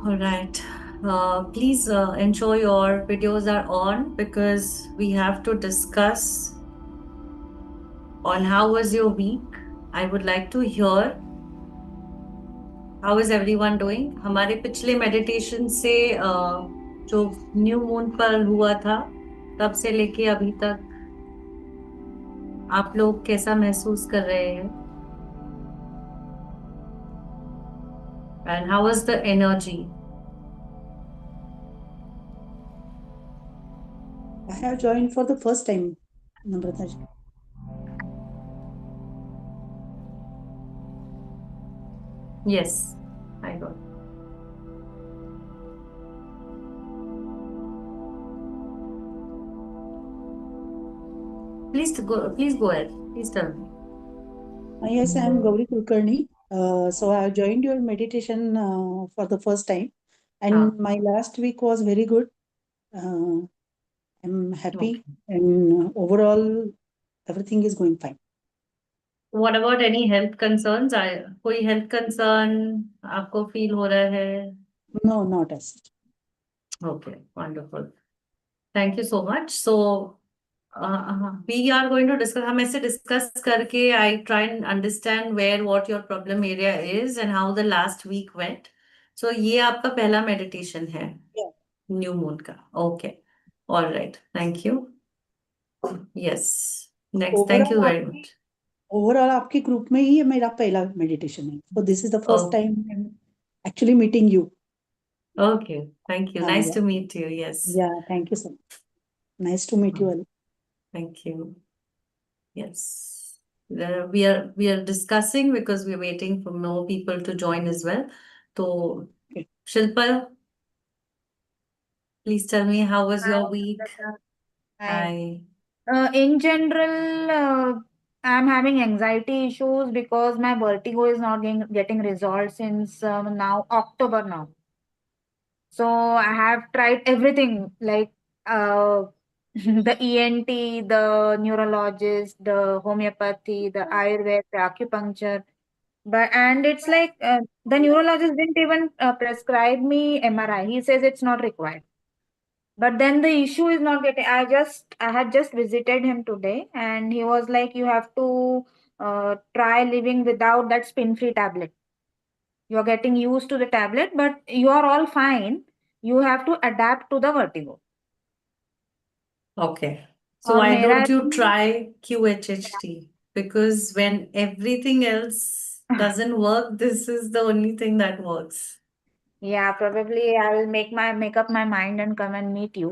All right. Please ensure your videos are on because we have to discuss on how was your week. I would like to hear how is everyone doing. हमारे पिछले meditation से जो new moon पर हुआ था तब से लेके अभी तक आप लोग कैसा महसूस कर रहे हैं and how was the energy? I have joined for the first time, Namrata ji. Yes, I got. Please go ahead. Please tell me. Yes, I am Gauri Kulkarni. So I have joined your meditation for the first time, and my last week was very good. I'm happy, Okay. and overall, everything is going fine. What about any health concerns? कोई health concern आपको feel हो रहा है? No, not as such. Okay, wonderful. Thank you so much. So we are going to discuss. हम ऐसे discuss करके I try and understand what your problem area is and how the last week went. So ये आपका पहला meditation है Yeah. new moon का. Okay. All right. Thank you. Yes. Next. Thank you Overall, very much. Overall आपके group में ही ये मेरा पहला मेडिटेशन है. So this is the first Oh, time I'm actually meeting you. okay. Thank you. Nice Yeah, to meet you. Yes. yeah. Thank you so much. Nice to meet you all. Thank you. Yes. We are discussing because we're waiting for more people to join as well. So, Okay. Shilpa, please tell me how was Hi, your week? Namrata. Hi. Hi. In general, I'm having anxiety issues because my vertigo is not getting resolved since now October now. So I have tried everything like the ENT, the neurologist, the homeopathy, the Ayurveda, the acupuncture. And it's like the neurologist didn't even prescribe me MRI. He says it's not required. But then the issue is not getting. I had just visited him today, and he was like, "You have to try living without that spin-free tablet. You're getting used to the tablet, but you are all fine. You have to adapt to the vertigo." Okay. So और why मेरा don't you try QHHT? Because when everything else doesn't work, this is the only thing that works. yeah, probably I will make up my mind and come and meet you.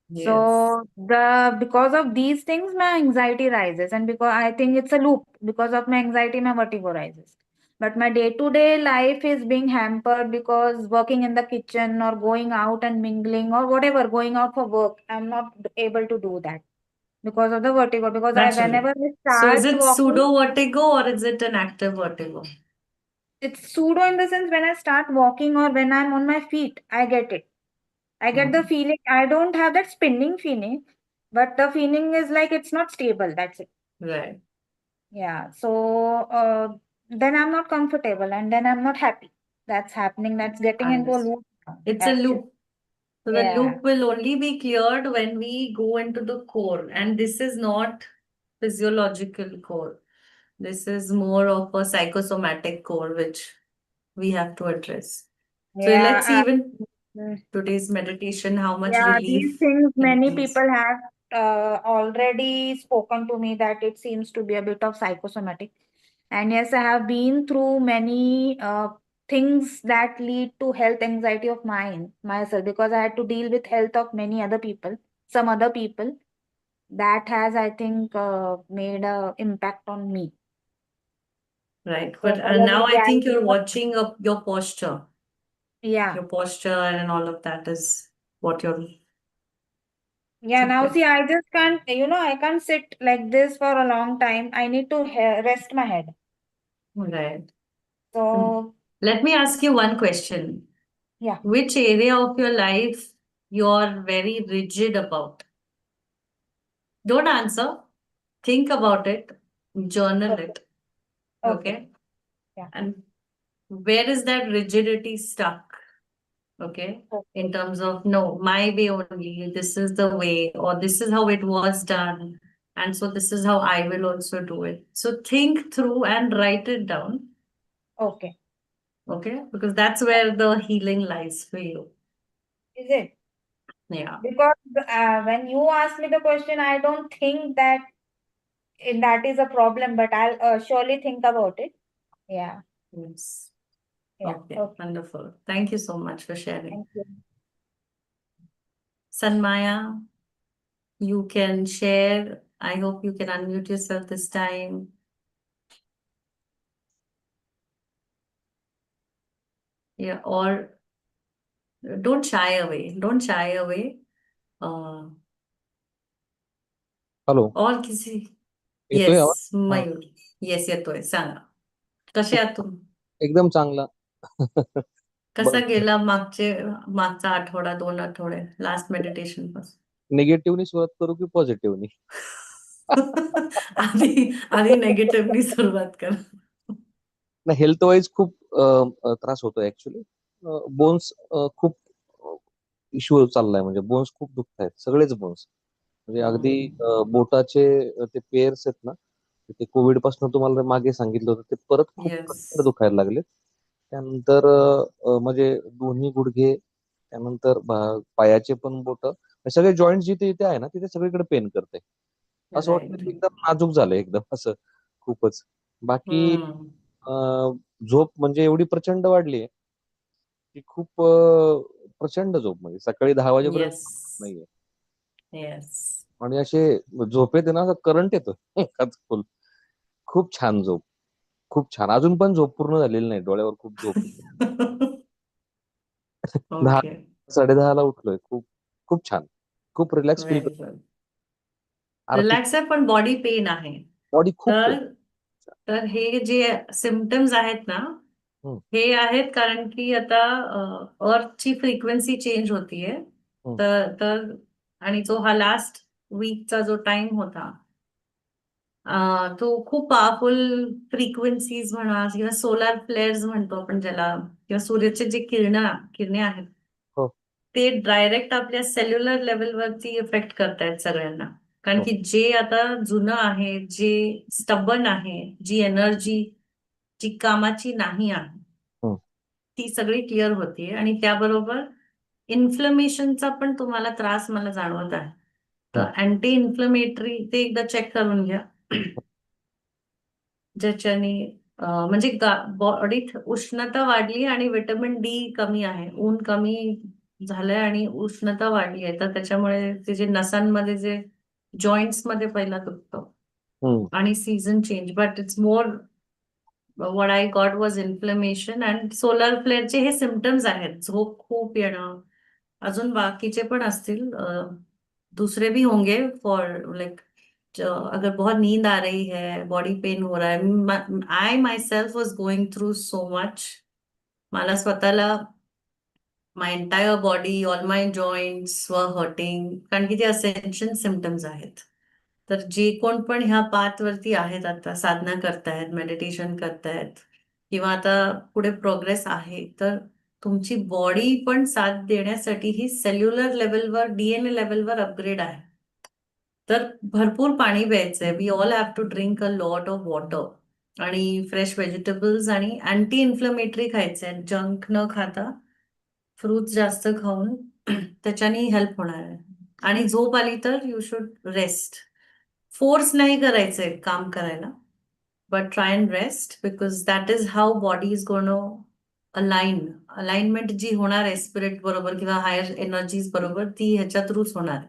Yes. So because of these things, my anxiety rises, and because I think it's a loop. Because of my anxiety, my vertigo rises. But my day-to-day life is being hampered because working in the kitchen or going out and mingling or whatever, going out for work, I'm not able to do that because of the vertigo. Because Naturally. whenever I So is start it walking, pseudo vertigo or is it an active vertigo? it's pseudo in the sense when I start walking or when I'm on my feet, I get it. I get the feeling. I don't have that spinning feeling, but the feeling is like it's not stable. That's it. Right. Yeah. So then I'm not comfortable and then I'm not happy. That's happening. That's getting into a Understood. loop now, It's a actually. loop. So the Yeah. loop will only be cleared when we go into the core. And this is not physiological core. This is more of a psychosomatic core, which we have to address. So let's see Yeah. even Mm, today's meditation, how much yeah. These relief things, it many gives. people have already spoken to me that it seems to be a bit of psychosomatic. And yes, I have been through many things that lead to health anxiety of mine myself because I had to deal with health of many other people, some other people. That has, I think, made a impact on me. Right. So But now probably I I think you're will, watching up your posture. yeah. Your posture and all of that is what you're. Yeah, now Okay. see, I just can't, I can't sit like this for a long time. I need to rest my head. Right. So, Let me ask you one question. yeah. Which area of your life you're very rigid about? Don't answer. Think about it. Journal Okay. it. Okay. Okay. Yeah. And where is that rigidity stuck? Okay. Okay. In terms of, no, my way only, this is the way, or this is how it was done. And so this is how I will also do it. So think through and write it down. Okay. Okay. Because that's where the healing lies for you. Is it? Yeah. Because when you ask me the question, I don't think that that is a problem, but I'll surely think about it. Yeah. Yes. Yeah. Okay. Okay. Wonderful. Thank you so much for sharing. Thank you. Sanmaya, you can share. I hope you can unmute yourself this time. Yeah, or don't shy away. Don't shy away. Hello और किसी येतोय आवाज? Yes मयूर yes येतोय सांगा कसे आहात तुम्ही एकदम चांगला. कसा गेला मागचा आठवडा 2 आठवडे लास्ट मेडिटेशन पासून निगेटिव्हनी सुरुवात करू की पॉझिटिव्हनी? आधी नेगेटिव्हली सुरुवात कर नाही, हेल्थ वाईज खूप त्रास होतोय ऍक्च्युली. बोन्स खूप इश्यू चाललाय, म्हणजे बोन्स खूप दुखत आहेत, सगळेच बोन्स. म्हणजे अगदी बोटाचे ते पेअर्स आहेत ना, ते कोविड पासून तुम्हाला मागे सांगितलं होतं, ते परत खूप येस दुखायला लागले. त्यानंतर म्हणजे दोन्ही गुडघे, त्यानंतर पायाचे पण बोट, सगळे जॉईंट जिथे इथे आहे ना, तिथे सगळीकडे पेन करते. असं वाटतं की एकदम नाजूक झालंय, एकदम असं खूपच. बाकी झोप म्हणजे एवढी प्रचंड वाढली की खूप प्रचंड झोप, म्हणजे सकाळी 10 वाजेपर्यंत येस नाहीये. येस आणि असे झोपेत आहे ना, करंट येतो फुल. खूप छान झोप, खूप छान. अजून पण झोप पूर्ण झालेली नाही, डोळ्यावर खूप झोप. 10 ओके 10:30ला उठलोय. खूप खूप छान, खूप रिलॅक्स फील व्हेरी करतो. गुड आर्थिक रिलॅक्स आहे पण बॉडी पेन आहे बॉडी खूप पेन. तर हे जे सिम्पटम्स आहेत ना हे आहेत कारण की आता अर्थची फ्रिक्वेन्सी चेंज होतीये तर आणि जो हा लास्ट वीकचा जो टाइम होता तो खूप पॉवरफुल फ्रिक्वेन्सीज म्हणा किंवा सोलार फ्लेअर्स म्हणतो आपण ज्याला किंवा सूर्याचे जे किरणे आहेत हो. ते डायरेक्ट आपल्या सेल्युलर लेवलवरती इफेक्ट करतायत सगळ्यांना कारण की जे आता जुनं आहे जे स्टबन आहे जी एनर्जी जी कामाची नाही आहे ती सगळी क्लिअर होतीये आणि त्याबरोबर इन्फ्लमेशनचा पण तुम्हाला त्रास मला जाणवत आहे तर अँटी इन्फ्लमेटरी ते एकदा चेक करून घ्या ज्याच्याने म्हणजे बॉडीत उष्णता वाढली आणि विटामिन डी कमी आहे ऊन कमी झालंय आणि उष्णता वाढली आहे तर त्याच्यामुळे ते जे नसांमध्ये जे जॉईंट्स मध्ये पहिला दुखतं आणि season change but it's more what I got was inflammation and solar flare चे हे सिम्पटम्स आहेत झोप खूप येणं अजून बाकीचे पण असतील दूसरे भी होंगे फॉर लाइक अगर बहुत नींद आ रही है बॉडी पेन हो रहा है I myself was going through so much मला स्वतःला my entire body all my joints were hurting कारण की ते असेन्शन सिम्पटम्स आहेत तर जे कोण पण ह्या पाथवरती आहेत आता साधना करतायत मेडिटेशन करतायत किंवा आता पुढे प्रोग्रेस आहे तर तुमची बॉडी पण साथ देण्यासाठी ही सेल्युलर लेवलवर डीएनए लेवलवर अपग्रेड आहे तर भरपूर पाणी प्यायचंय we all have to drink a lot of water आणि फ्रेश व्हेजिटेबल्स आणि अँटी इन्फ्लमेटरी खायचंय जंक न खाता फ्रुट्स जास्त खाऊन त्याच्याने हेल्प होणार आहे आणि झोप आली तर यू शुड रेस्ट फोर्स नाही करायचंय काम करायला but try and rest because that is how body is gone alignment जी होणार आहे स्पिरिट बरोबर किंवा हायर एनर्जीज बरोबर ती ह्याच्या थ्रूच होणार आहे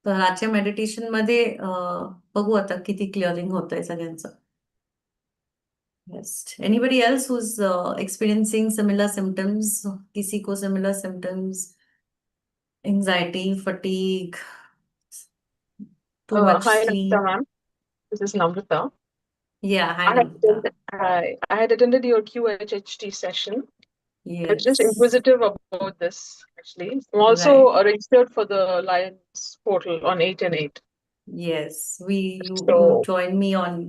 तर आजच्या मेडिटेशन मध्ये बघू आता किती क्लिअरिंग होतंय सगळ्यांचं Yes. Anybody else who's experiencing similar symptoms? किसी को similar symptoms? Anxiety, fatigue, too much Hi, sleep. Namrita ma'am. This is Namrita. Yeah, hi I had Namrata. I had attended your QHHT session. I was just Yes. inquisitive about this, actually. I'm also registered for the Lions portal on 8 and 8. Yes, you So, join me on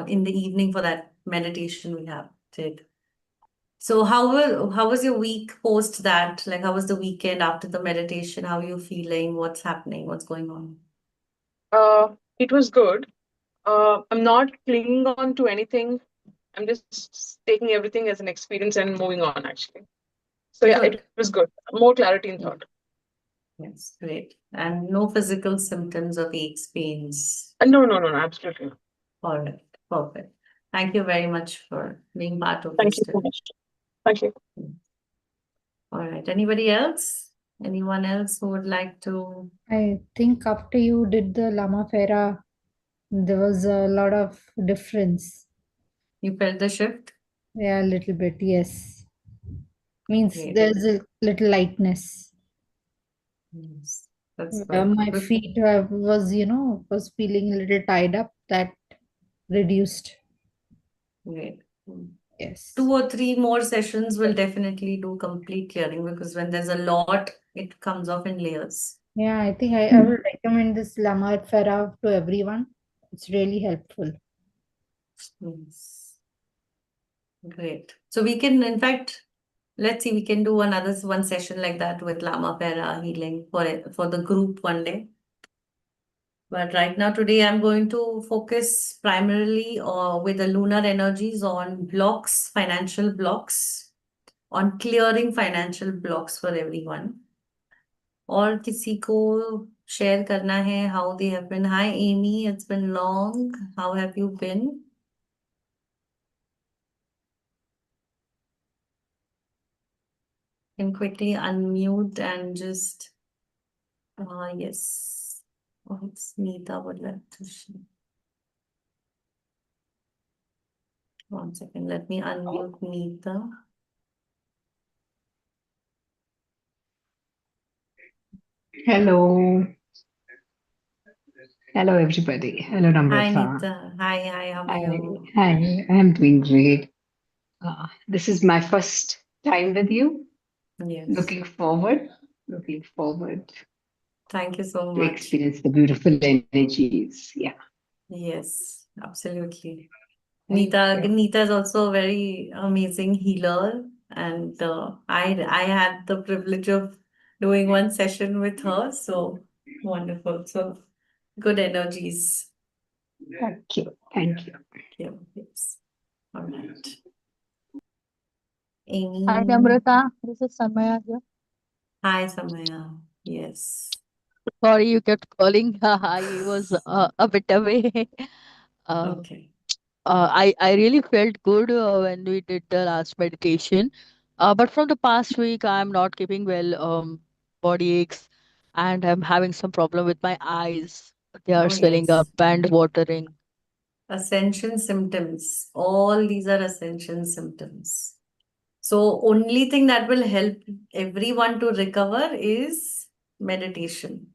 in the evening for that meditation we have did. So how was your week post that? Like, how was the weekend after the meditation? How are you feeling? What's happening? What's going on? It was good. I'm not clinging on to anything. I'm just taking everything as an experience and moving on, actually. So yeah, Good. it was good. More clarity in thought. Yes, great. And no physical symptoms of aches, pains. No, absolutely not. All right, perfect. Thank you very much for being part of Thank this you so today. much. Thank you. All right. Anybody else? Anyone else who would like to? I think after you did the Lama Fera, there was a lot of difference. You felt the shift? Yeah, a little bit, yes. Means Great. there's a little lightness. Yes, that's Where good. my feet was feeling a little tied up, that reduced. Great. Yes. 2 or 3 more sessions will definitely do complete clearing, because when there's a lot, it comes off in layers. Yeah, I think I will recommend this Lama Fera to everyone. It's really helpful. Yes. Great. So we can, in fact, let's see, we can do another one session like that with Lama Pera healing for the group one day. But right now, today, I'm going to focus primarily with the lunar energies on blocks, financial blocks, on clearing financial blocks for everyone. और किसी को share करना है how they have been. Hi, Amy, it's been long. How have you been? Can quickly unmute and just yes. Oh, it's Neeta would like to share. One second, let me unmute Neeta. Hello. Hello, everybody. Hello, Hi, Namrata. Neeta. Hi, how are Hi. you? Hi. I'm doing great. This is my first time with you. Yes. Looking forward Thank you so to much. experience the beautiful energies. Yeah. Yes, absolutely. Thank Neeta, you. Neeta is also a very amazing healer, and I had the privilege of doing one session with her. So wonderful. So good energies. Thank you. Thank you. Yeah, yes. All right. Hi, Amy. Namrata. This is Samaya here. Hi, Samaya. Yes. Sorry, you kept calling. I was a bit away. Okay. I really felt good when we did the last meditation. But from the past week, I'm not keeping well. Body aches, and I'm having some problem with my eyes. They are Oh, swelling up yes. and watering. Ascension symptoms. All these are ascension symptoms. So only thing that will help everyone to recover is meditation,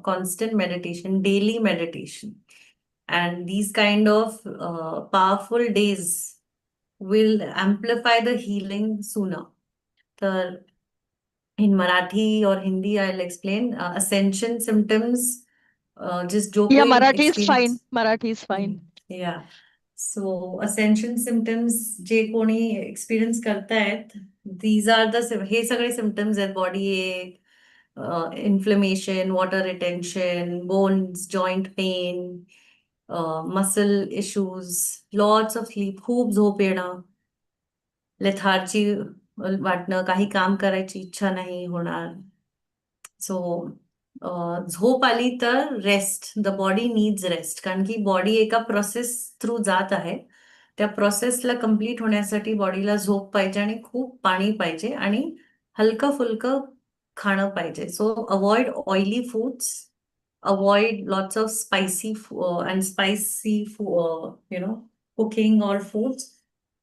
constant meditation, daily meditation. And these kind of powerful days will amplify the healing sooner. The in Marathi or Hindi, I'll explain ascension symptoms. Just जो Yeah, कोई Marathi is experience. fine. Marathi is fine. Yeah. So ascension symptoms जे कोणी experience करतायत, these are the हे सगळे symptoms आहेत body ache, inflammation, water retention, bones, joint pain, muscle issues, lots of sleep, खूप झोप येणं, lethargy वाटणं, काही काम करायची इच्छा नाही होणार. सो झोप आली तर rest, the body needs rest, कारण की बॉडी एका प्रोसेस थ्रू जात आहे. त्या प्रोसेसला कम्प्लीट होण्यासाठी बॉडीला झोप पाहिजे आणि खूप पाणी पाहिजे आणि हलकं फुलकं खाणं पाहिजे. सो avoid oily foods, avoid lots of spicy and spicy cooking or foods.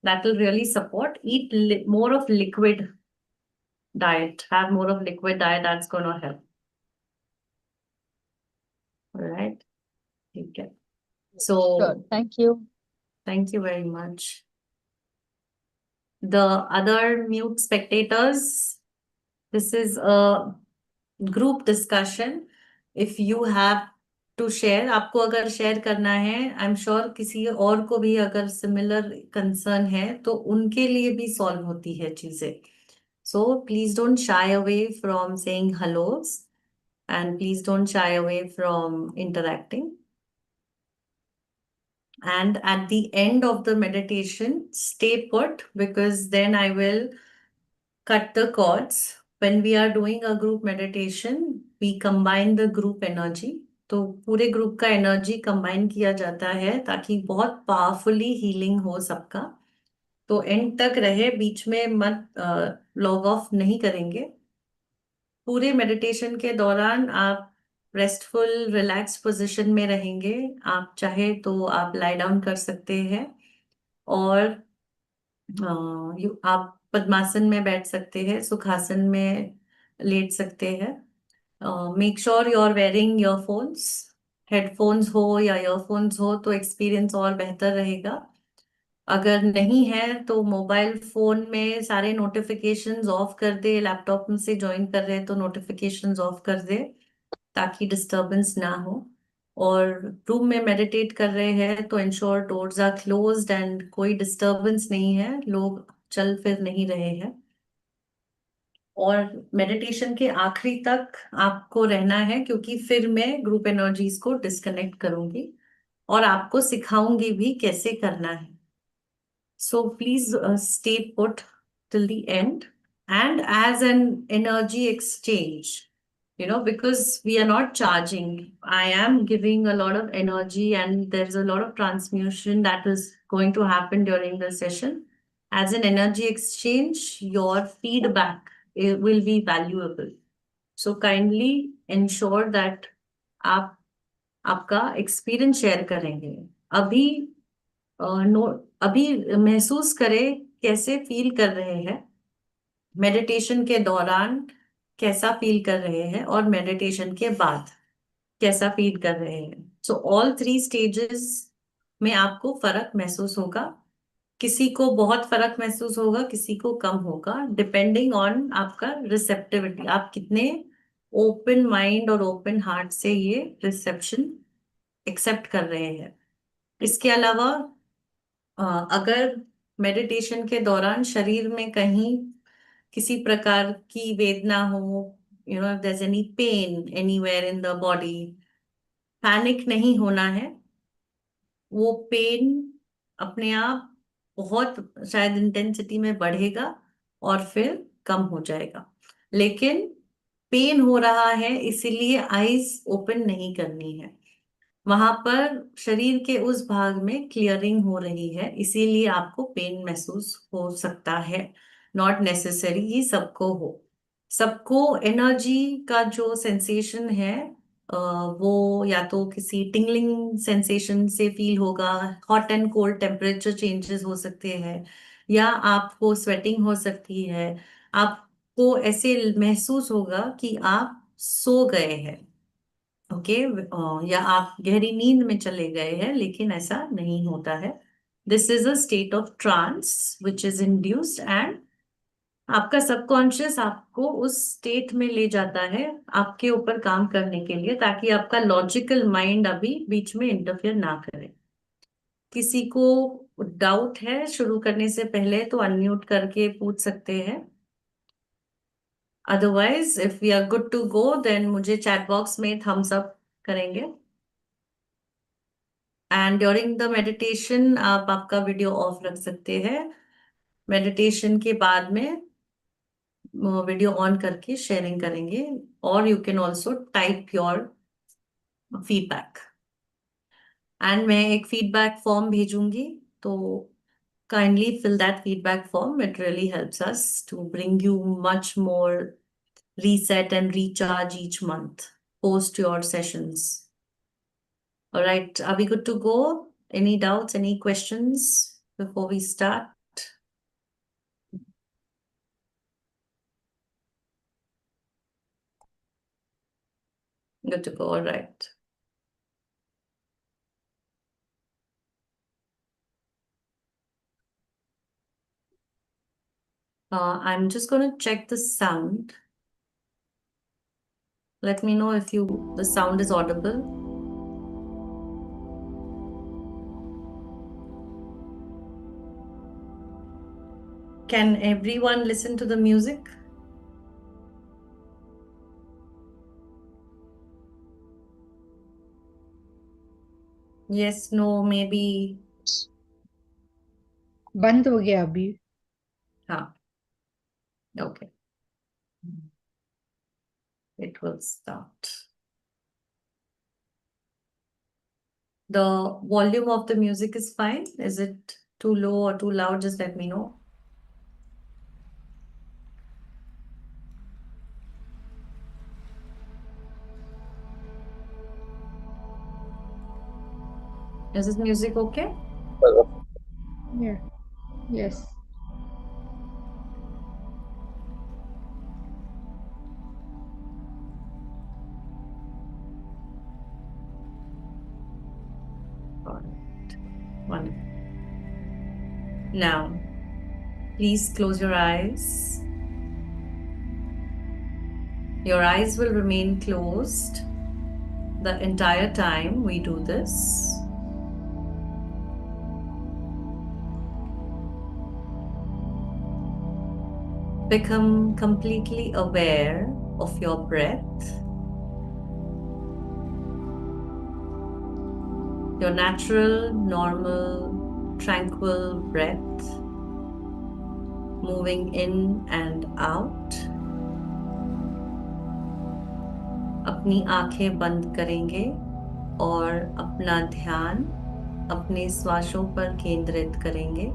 That will really support. Eat more of liquid diet. Have more of liquid diet. That's going to help. All right. Okay. So Sure. Thank you. thank you very much. The other mute spectators, this is a group discussion. If you have to share, आपको अगर share करना है, I am sure किसी और को भी अगर similar concern है तो उनके लिए भी सॉल्व होती है चीजें. So please don't shy away from saying Hallows and please don't shy away from interacting. And at the end of the meditation, stay put, because then I will cut the cords. When we are doing a group meditation, we combine the group energy. तो पूरे group का energy combine किया जाता है ताकि बहुत powerfully healing हो सबका. तो एंड तक रहे, बीच में मत लॉग ऑफ नहीं करेंगे. पूरे मेडिटेशन के दौरान आप रेस्टफुल रिलैक्स पोजीशन में रहेंगे. आप चाहे तो आप लाई डाउन कर सकते हैं, और आप पद्मासन में बैठ सकते हैं, सुखासन में लेट सकते हैं. Make sure you are wearing earphones. Headphones हो या ईयरफोन्स हो तो एक्सपीरियंस और बेहतर रहेगा. अगर नहीं है तो मोबाइल फोन में सारे नोटिफिकेशंस ऑफ कर दे. लैपटॉप में से ज्वाइन कर रहे हैं तो नोटिफिकेशंस ऑफ कर दे ताकि डिस्टरबेंस ना हो. और रूम में मेडिटेट कर रहे हैं तो ensure doors are closed and कोई डिस्टरबेंस नहीं है, लोग चल फिर नहीं रहे हैं. और मेडिटेशन के आखिरी तक आपको रहना है, क्योंकि फिर मैं ग्रुप एनर्जीज को डिस्कनेक्ट करूंगी और आपको सिखाऊंगी भी कैसे करना है. So please stay put till the end. And as an energy exchange, because we are not charging, I am giving a lot of energy and there's a lot of transmutation that is going to happen during the session. As an energy exchange, your feedback will be valuable. So kindly ensure that आप आपका experience share करेंगे. अभी अभी महसूस करें कैसे feel कर रहे हैं मेडिटेशन के दौरान, कैसा फील कर रहे हैं, और मेडिटेशन के बाद कैसा फील कर रहे हैं. सो ऑल 3 स्टेजेस में आपको फर्क महसूस होगा. किसी को बहुत फर्क महसूस होगा, किसी को कम होगा, डिपेंडिंग ऑन आपका रिसेप्टिविटी. आप कितने ओपन माइंड और ओपन हार्ट से ये रिसेप्शन एक्सेप्ट कर रहे हैं. इसके अलावा अगर मेडिटेशन के दौरान शरीर में कहीं किसी प्रकार की वेदना हो, if there's any pain anywhere in the body, panic नहीं होना है. वो पेन अपने आप बहुत शायद इंटेंसिटी में बढ़ेगा और फिर कम हो जाएगा. लेकिन पेन हो रहा है इसीलिए आईज ओपन नहीं करनी है. वहां पर शरीर के उस भाग में क्लियरिंग हो रही है, इसीलिए आपको पेन महसूस हो सकता है. नॉट नेसेसरी ही सबको हो. सबको एनर्जी का जो सेंसेशन है वो या तो किसी टिंगलिंग सेंसेशन से फील होगा, hot and cold temperature changes हो सकते हैं, या आपको स्वेटिंग हो सकती है. आपको ऐसे महसूस होगा कि आप सो गए हैं, ओके, या आप गहरी नींद में चले गए हैं, लेकिन ऐसा नहीं होता है. This is a state of trance which is induced, and आपका सबकॉन्शियस आपको उस स्टेट में ले जाता है आपके ऊपर काम करने के लिए, ताकि आपका लॉजिकल माइंड अभी बीच में इंटरफेयर ना करे. किसी को डाउट है शुरू करने से पहले तो अनम्यूट करके पूछ सकते हैं. Otherwise if we are good to go then मुझे चैट बॉक्स में थम्स अप करेंगे. एंड ड्यूरिंग द मेडिटेशन आप आपका वीडियो ऑफ रख सकते हैं. मेडिटेशन के बाद में वीडियो ऑन करके शेयरिंग करेंगे, और you can also type your feedback. And मैं एक फीडबैक फॉर्म भेजूंगी, तो kindly fill that feedback form. It really helps us to bring you much more reset and recharge each month post your sessions. All right, are we good to go? Any doubts, any questions before we start? Good to go, all right. I'm just going to check the sound. Let me know if the sound is audible. Can everyone listen to the music? Yes, no, maybe. बंद हो गया अभी. हाँ. Okay. It will start. The volume of the music is fine. Is it too low or too loud? Just let me know. Is this music okay? Yeah. Yes. Got it. Wonderful. Now, please close your eyes. Your eyes will remain closed the entire time we do this. Become completely aware of your breath, your natural, normal, tranquil breath moving in and out. अपनी आंखें बंद करेंगे और अपना ध्यान अपने श्वासों पर केंद्रित करेंगे.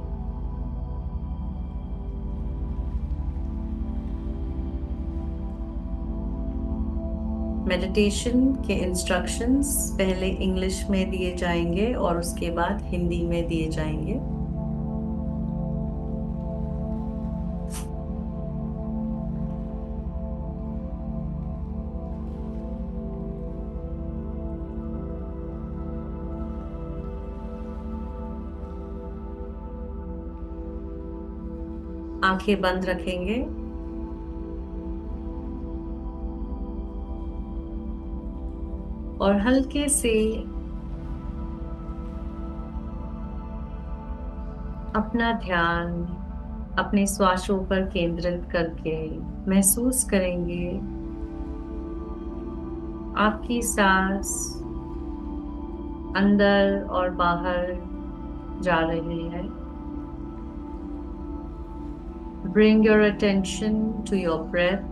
मेडिटेशन के इंस्ट्रक्शंस पहले इंग्लिश में दिए जाएंगे और उसके बाद हिंदी में दिए जाएंगे. आंखें बंद रखेंगे और हल्के से अपना ध्यान अपने श्वासों पर केंद्रित करके महसूस करेंगे आपकी सांस अंदर और बाहर जा रही है. Bring your attention to your breath.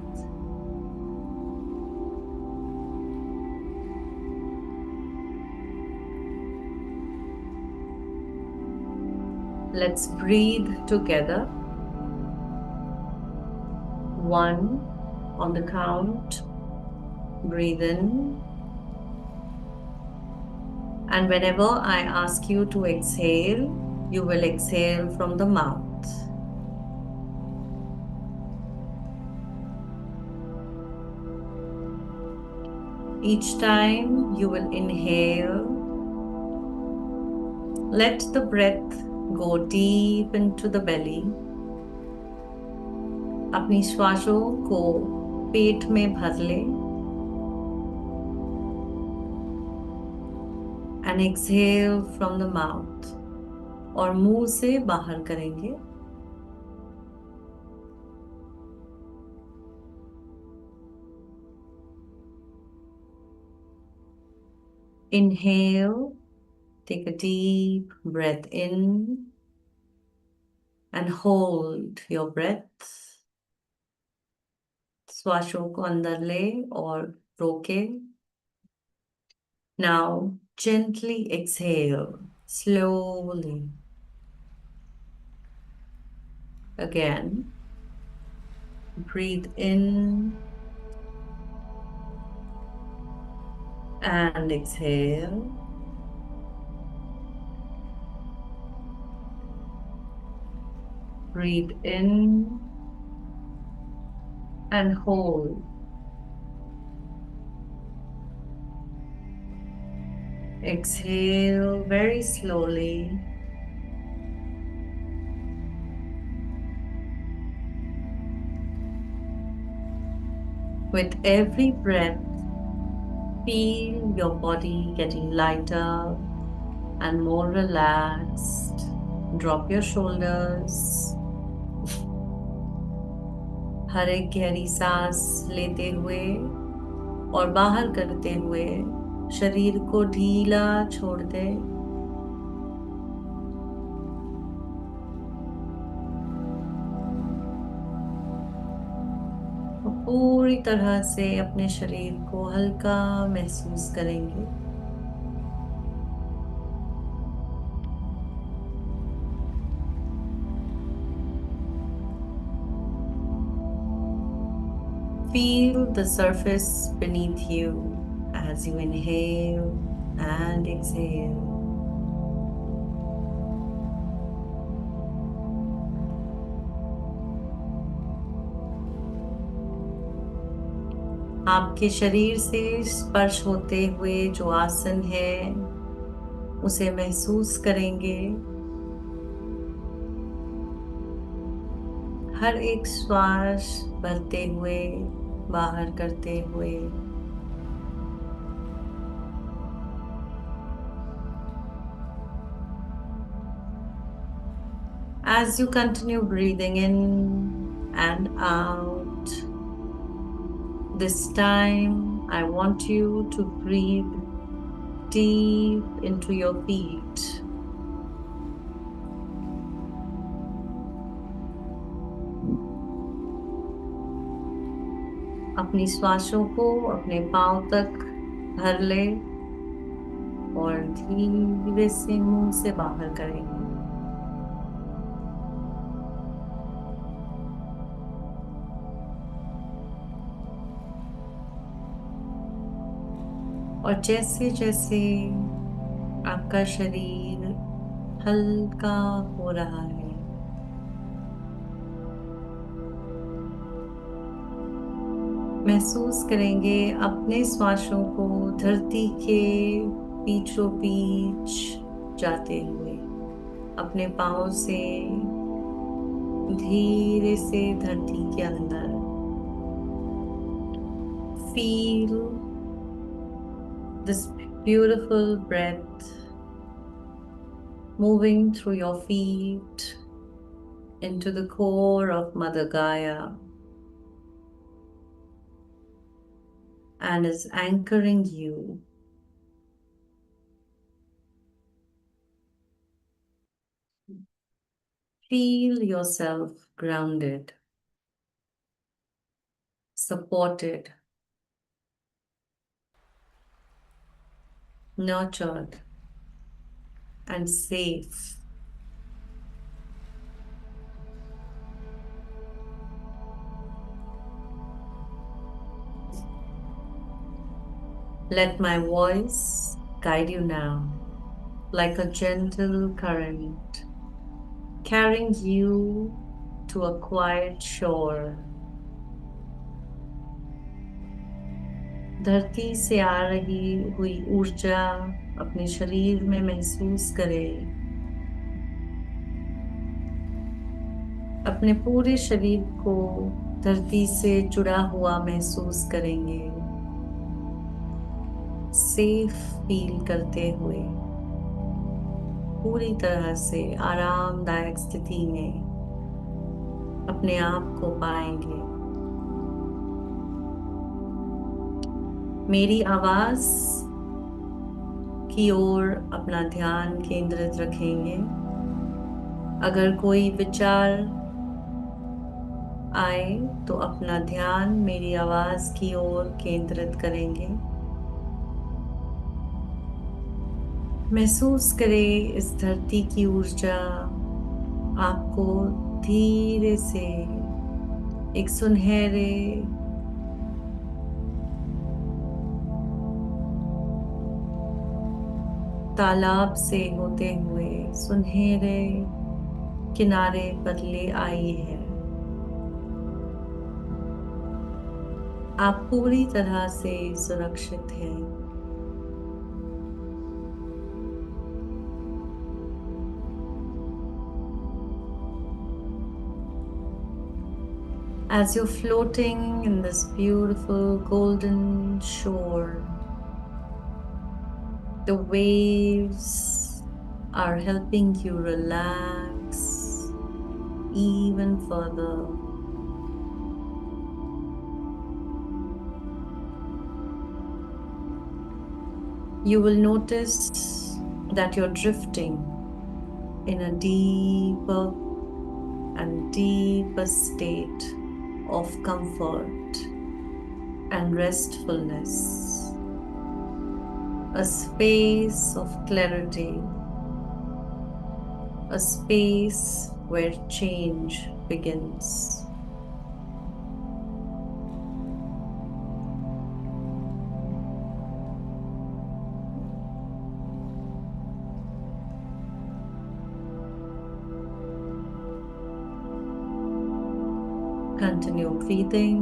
Let's breathe together. 1 on the count. Breathe in. And whenever I ask you to exhale, you will exhale from the mouth. Each time you will inhale, let the breath go deep into the belly. अपनी श्वासों को पेट में भर ले. And exhale from the mouth. और मुंह से बाहर करेंगे. Inhale, take a deep breath in and hold your breath. श्वासों को अंदर ले और रोके. Now gently exhale, slowly. Again, breathe in and exhale. Breathe in and hold. Exhale very slowly. With every breath, feel your body getting lighter and more relaxed. Drop your shoulders. हर एक गहरी सांस लेते हुए और बाहर करते हुए शरीर को ढीला छोड़ दे। पूरी तरह से अपने शरीर को हल्का महसूस करेंगे। Feel the surface beneath you as you inhale and exhale. आपके शरीर से स्पर्श होते हुए जो आसन है उसे महसूस करेंगे। हर एक श्वास भरते हुए बाहर करते हुए as you continue breathing in and out. This time I want you to breathe deep into your feet. अपनी श्वासों को अपने पांव तक भर ले और धीरे से मुंह से बाहर करेंगे। और जैसे जैसे आपका शरीर हल्का हो रहा है, महसूस करेंगे अपने श्वासों को धरती के बीचों बीच जाते हुए अपने पांव से धीरे से धरती के अंदर। Feel this beautiful breath moving through your feet into the core of Mother Gaia and is anchoring you. Feel yourself grounded, supported, nurtured, and safe. Let my voice guide you now, like a gentle current, carrying you to a quiet shore. धरती से आ रही हुई ऊर्जा अपने शरीर में महसूस करें। अपने पूरे शरीर को धरती से जुड़ा हुआ महसूस करेंगे, सेफ फील करते हुए पूरी तरह से आरामदायक स्थिति में अपने आप को पाएंगे। मेरी आवाज की ओर अपना ध्यान केंद्रित रखेंगे। अगर कोई विचार आए तो अपना ध्यान मेरी आवाज की ओर केंद्रित करेंगे। महसूस करें इस धरती की ऊर्जा आपको धीरे से एक सुनहरे तालाब से होते हुए सुनहरे किनारे पर ले आई है। आप पूरी तरह से सुरक्षित हैं। As you're floating in this beautiful golden shore, the waves are helping you relax even further. You will notice that you're drifting in a deeper and deeper state of comfort and restfulness, a space of clarity, a space where change begins. Continue breathing,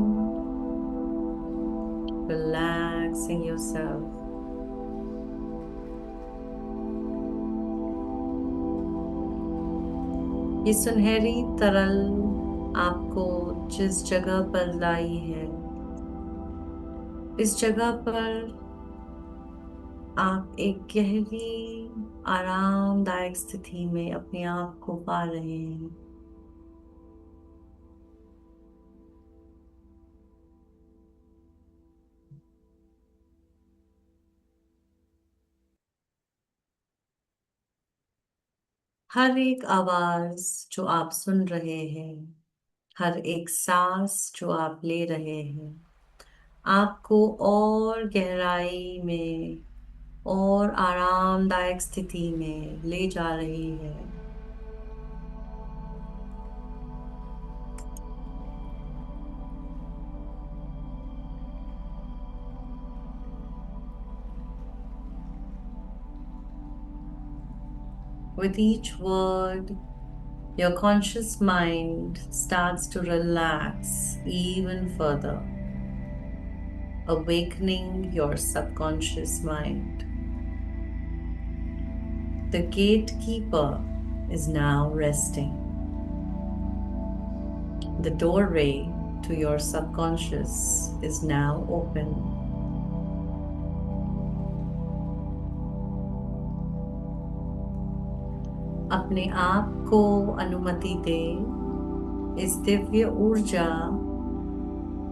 relaxing yourself. ये सुनहरी तरल आपको जिस जगह पर लाई है, इस जगह पर आप एक गहरी आरामदायक स्थिति में अपने आप को पा रहे हैं। हर एक आवाज जो आप सुन रहे हैं, हर एक सांस जो आप ले रहे हैं, आपको और गहराई में और आरामदायक स्थिति में ले जा रही है। With each word, your conscious mind starts to relax even further, awakening your subconscious mind. The gatekeeper is now resting. The doorway to your subconscious is now open. अपने आप को अनुमति दें इस दिव्य ऊर्जा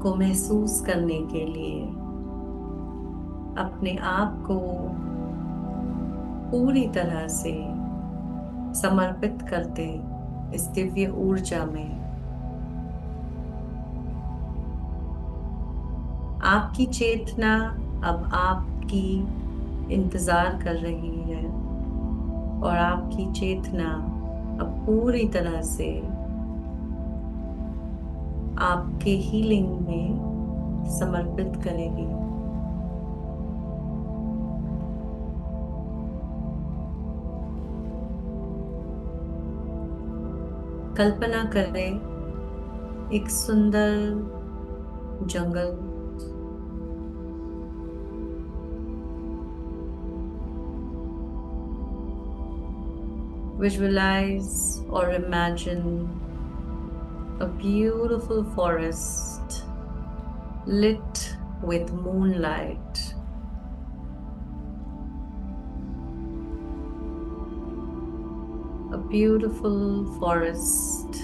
को महसूस करने के लिए। अपने आप को पूरी तरह से समर्पित करते इस दिव्य ऊर्जा में। आपकी चेतना अब आपकी इंतजार कर रही है और आपकी चेतना अब पूरी तरह से आपके हीलिंग में समर्पित करेगी। कल्पना करें एक सुंदर जंगल, visualize or imagine a beautiful forest lit with moonlight. A beautiful forest.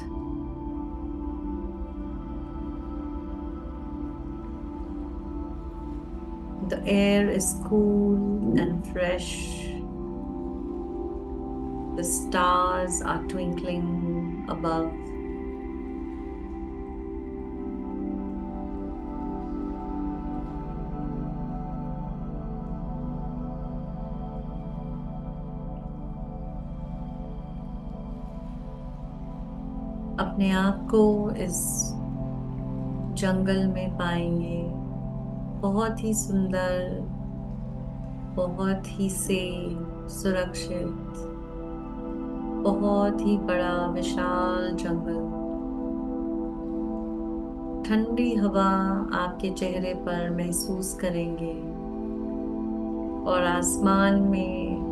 The air is cool and fresh. The stars are twinkling above. अपने आप को इस जंगल में पाएंगे, बहुत ही सुंदर, बहुत ही सेफ, सुरक्षित, बहुत ही बड़ा विशाल जंगल। ठंडी हवा आपके चेहरे पर महसूस करेंगे और आसमान में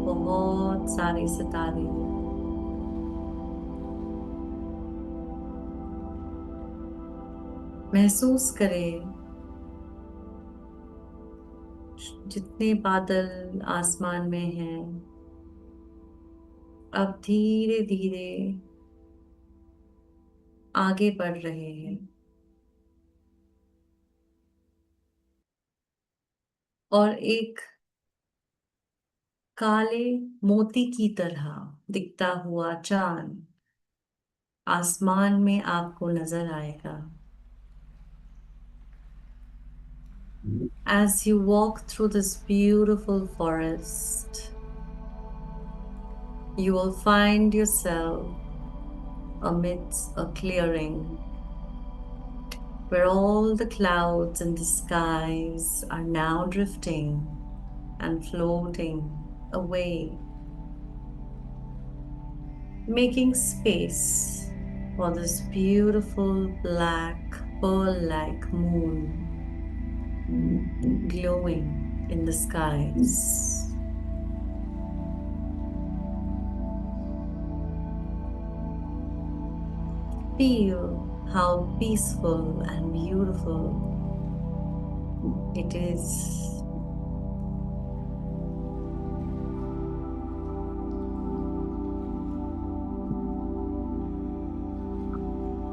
बहुत सारे सितारे। महसूस करें जितने बादल आसमान में हैं अब धीरे धीरे आगे बढ़ रहे हैं और एक काले मोती की तरह दिखता हुआ चांद आसमान में आपको नजर आएगा। As you walk through this beautiful forest, you will find yourself amidst a clearing where all the clouds in the skies are now drifting and floating away, making space for this beautiful black pearl-like moon glowing in the skies. Feel how peaceful and beautiful it is.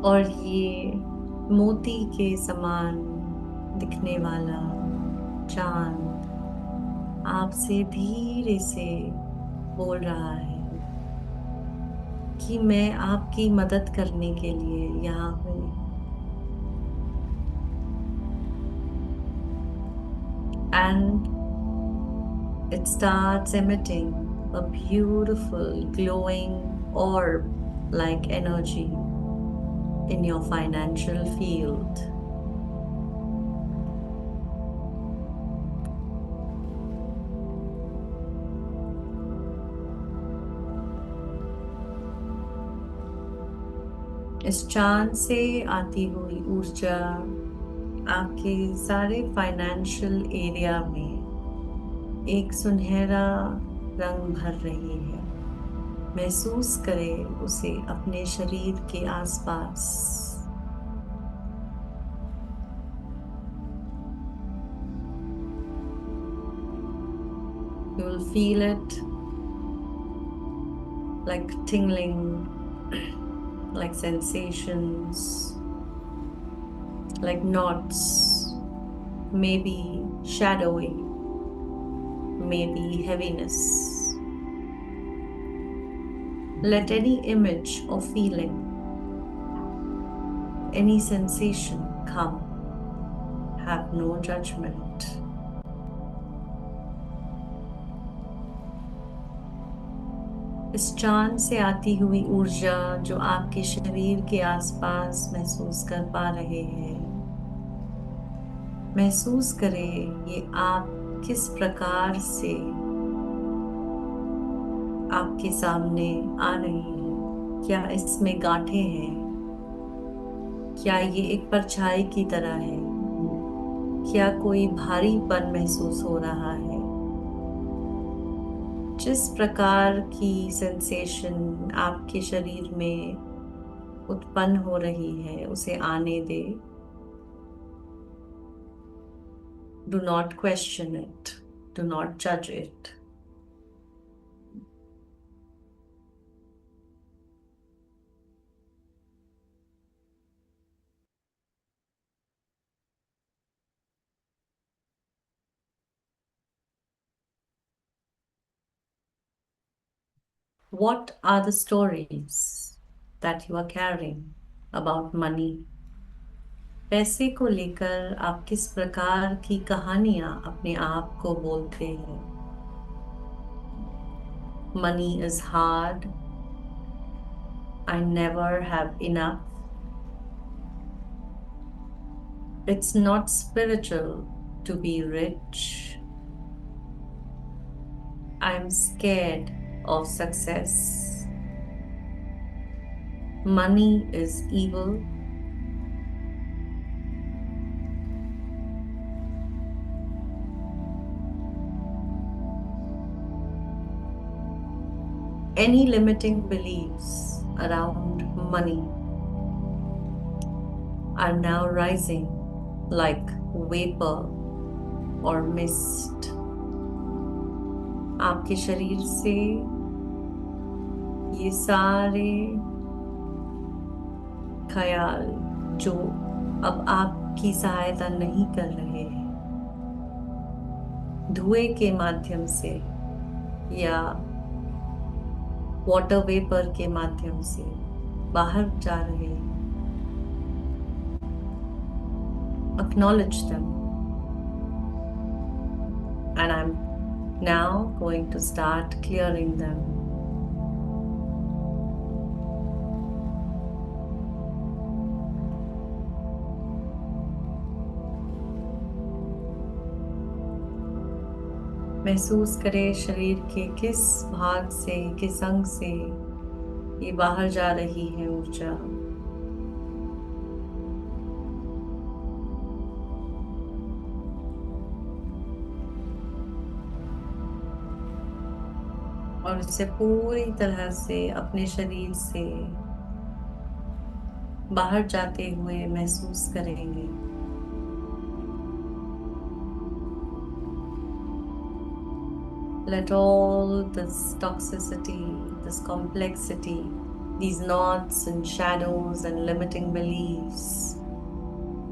और ये मोती के समान दिखने वाला चांद आपसे धीरे से बोल रहा है कि मैं आपकी मदद करने के लिए यहाँ हूँ। And it starts emitting a beautiful glowing orb-like energy in your financial field. इस चांद से आती हुई ऊर्जा आपके सारे फाइनेंशियल एरिया में एक सुनहरा रंग भर रही है। महसूस करें उसे अपने शरीर के आसपास। You will feel it like tingling, like sensations, like knots, maybe shadowy, maybe heaviness. Let any image or feeling, any sensation come. Have no judgment. इस चांद से आती हुई ऊर्जा जो आपके शरीर के आसपास महसूस कर पा रहे हैं, महसूस करें ये आप किस प्रकार से आपके सामने आ रही है। क्या इसमें गांठें हैं? क्या ये एक परछाई की तरह है? क्या कोई भारीपन महसूस हो रहा है? जिस प्रकार की सेंसेशन आपके शरीर में उत्पन्न हो रही है उसे आने दे। Do not question it. Do not judge it. What are the stories that you are carrying about money? पैसे को लेकर आप किस प्रकार की कहानियां अपने आप को बोलते हैं? Money is hard. I never have enough. It's not spiritual to be rich. I'm scared of success. Money is evil. Any limiting beliefs around money are now rising like vapor or mist. आपके शरीर से ये सारे ख्याल जो अब आपकी सहायता नहीं कर रहे हैं, धुएं के माध्यम से या वाटर वेपर के माध्यम से बाहर जा रहे हैं. Acknowledge them. And I'm now going to start clearing them. महसूस करें शरीर के किस भाग से, किस अंग से ये बाहर जा रही है ऊर्जा. और इसे पूरी तरह से अपने शरीर से बाहर जाते हुए महसूस करेंगे. Let all this toxicity, this complexity, these knots and shadows and limiting beliefs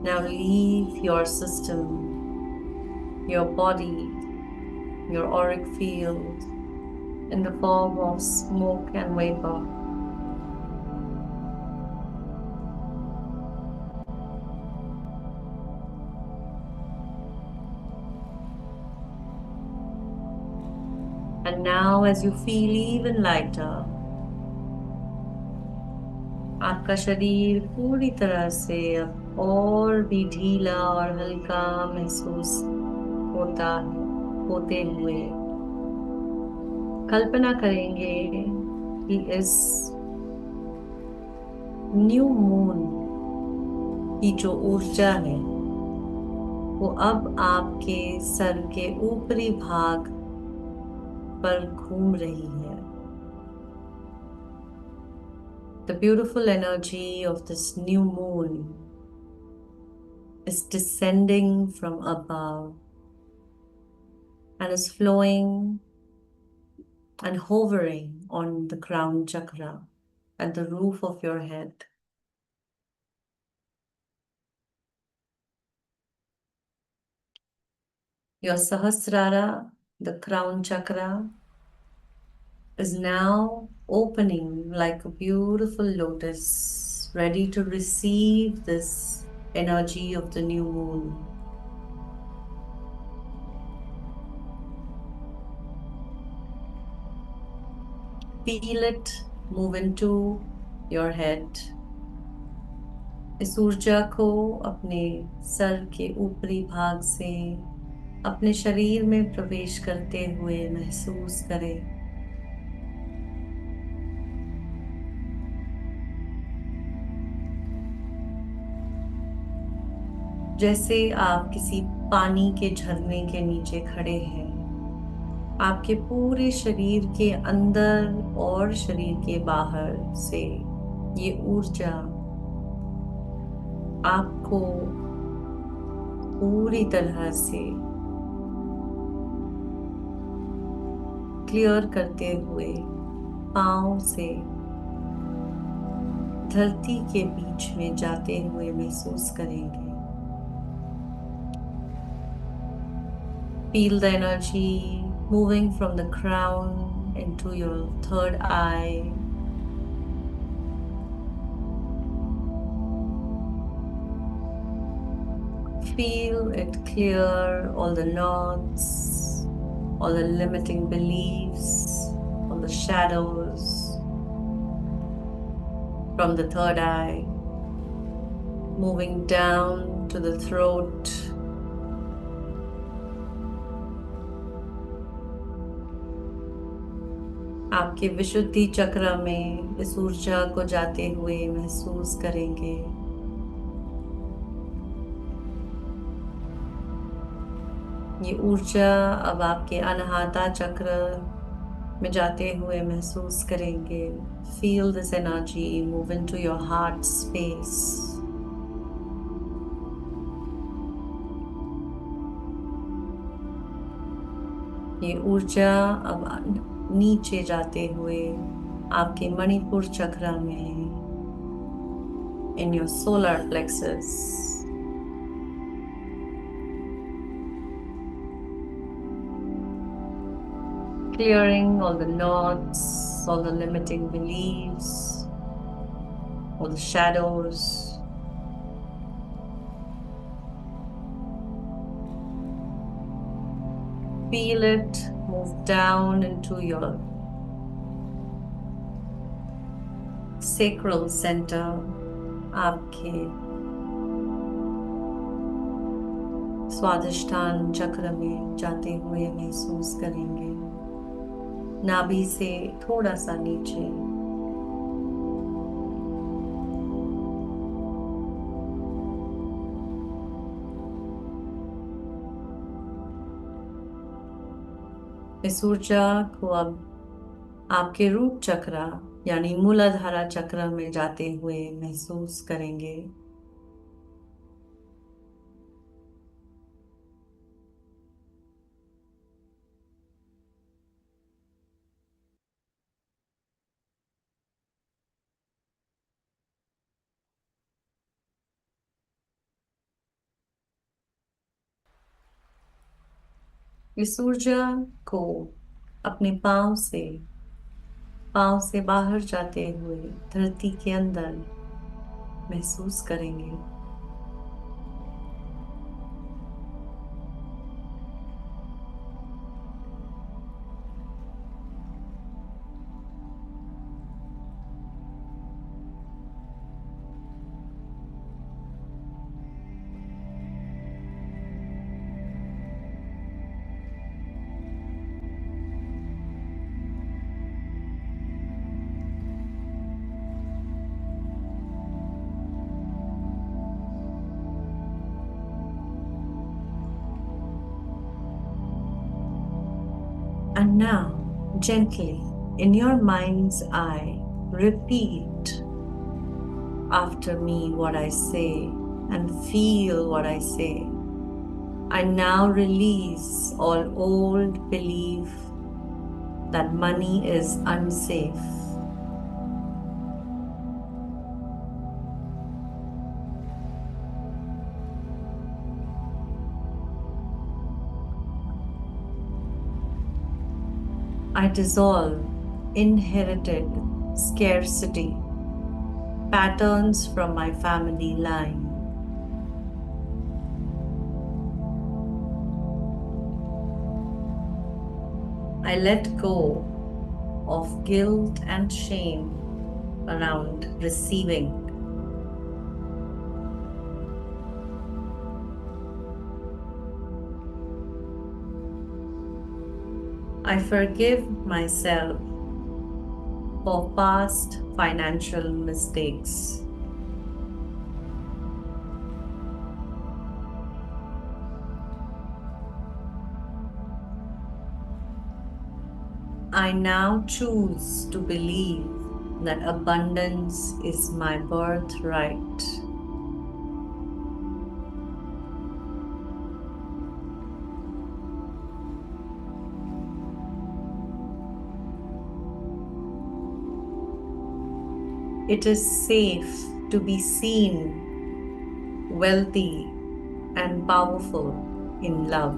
now leave your system, your body, your auric field in the form of smoke and vapor. And now as you feel even lighter, आपका शरीर पूरी तरह से अब और भी ढीला और हल्का महसूस होते हुए कल्पना करेंगे कि इस न्यू मून की जो ऊर्जा है वो अब आपके सर के ऊपरी भाग पर घूम रही है. The beautiful energy of this new moon is descending from above and is flowing and hovering on the crown chakra at the roof of your head. Your Sahasrara, the crown chakra, is now opening like a beautiful lotus, ready to receive this energy of the new moon. Feel it move into your head. इस ऊर्जा को अपने sir के ऊपरी भाग से अपने शरीर में प्रवेश करते हुए महसूस करें. जैसे आप किसी पानी के झरने के नीचे खड़े हैं, आपके पूरे शरीर के अंदर और शरीर के बाहर से ये ऊर्जा आपको पूरी तरह से क्लियर करते हुए पांव से धरती के बीच में जाते हुए महसूस करेंगे. Feel the energy moving from the crown into your third eye. Feel it clear all the knots, all the limiting beliefs, all the shadows from the third eye, moving down to the throat. आपके विशुद्धि चक्र में इस ऊर्जा को जाते हुए महसूस करेंगे. ये ऊर्जा अब आपके अनाहता चक्र में जाते हुए महसूस करेंगे. Feel this energy move into your heart space. ये ऊर्जा अब नीचे जाते हुए आपके मणिपुर चक्र में in your solar plexus. clearing all the knots, all the limiting beliefs, all the shadows. Feel it move down into your sacral center, आपके स्वादिष्ठान चक्र में जाते हुए महसूस करेंगे। नाभि से थोड़ा सा नीचे इस ऊर्जा को अब आपके रूट चक्र यानी मूलाधारा चक्र में जाते हुए महसूस करेंगे। इस ऊर्जा को अपने पांव से बाहर जाते हुए धरती के अंदर महसूस करेंगे। And now, gently, in your mind's eye, repeat after me what I say and feel what I say. I now release all old belief that money is unsafe. I dissolve inherited scarcity patterns from my family line. I let go of guilt and shame around receiving. I forgive myself for past financial mistakes. I now choose to believe that abundance is my birthright. It is safe to be seen, wealthy, and powerful in love.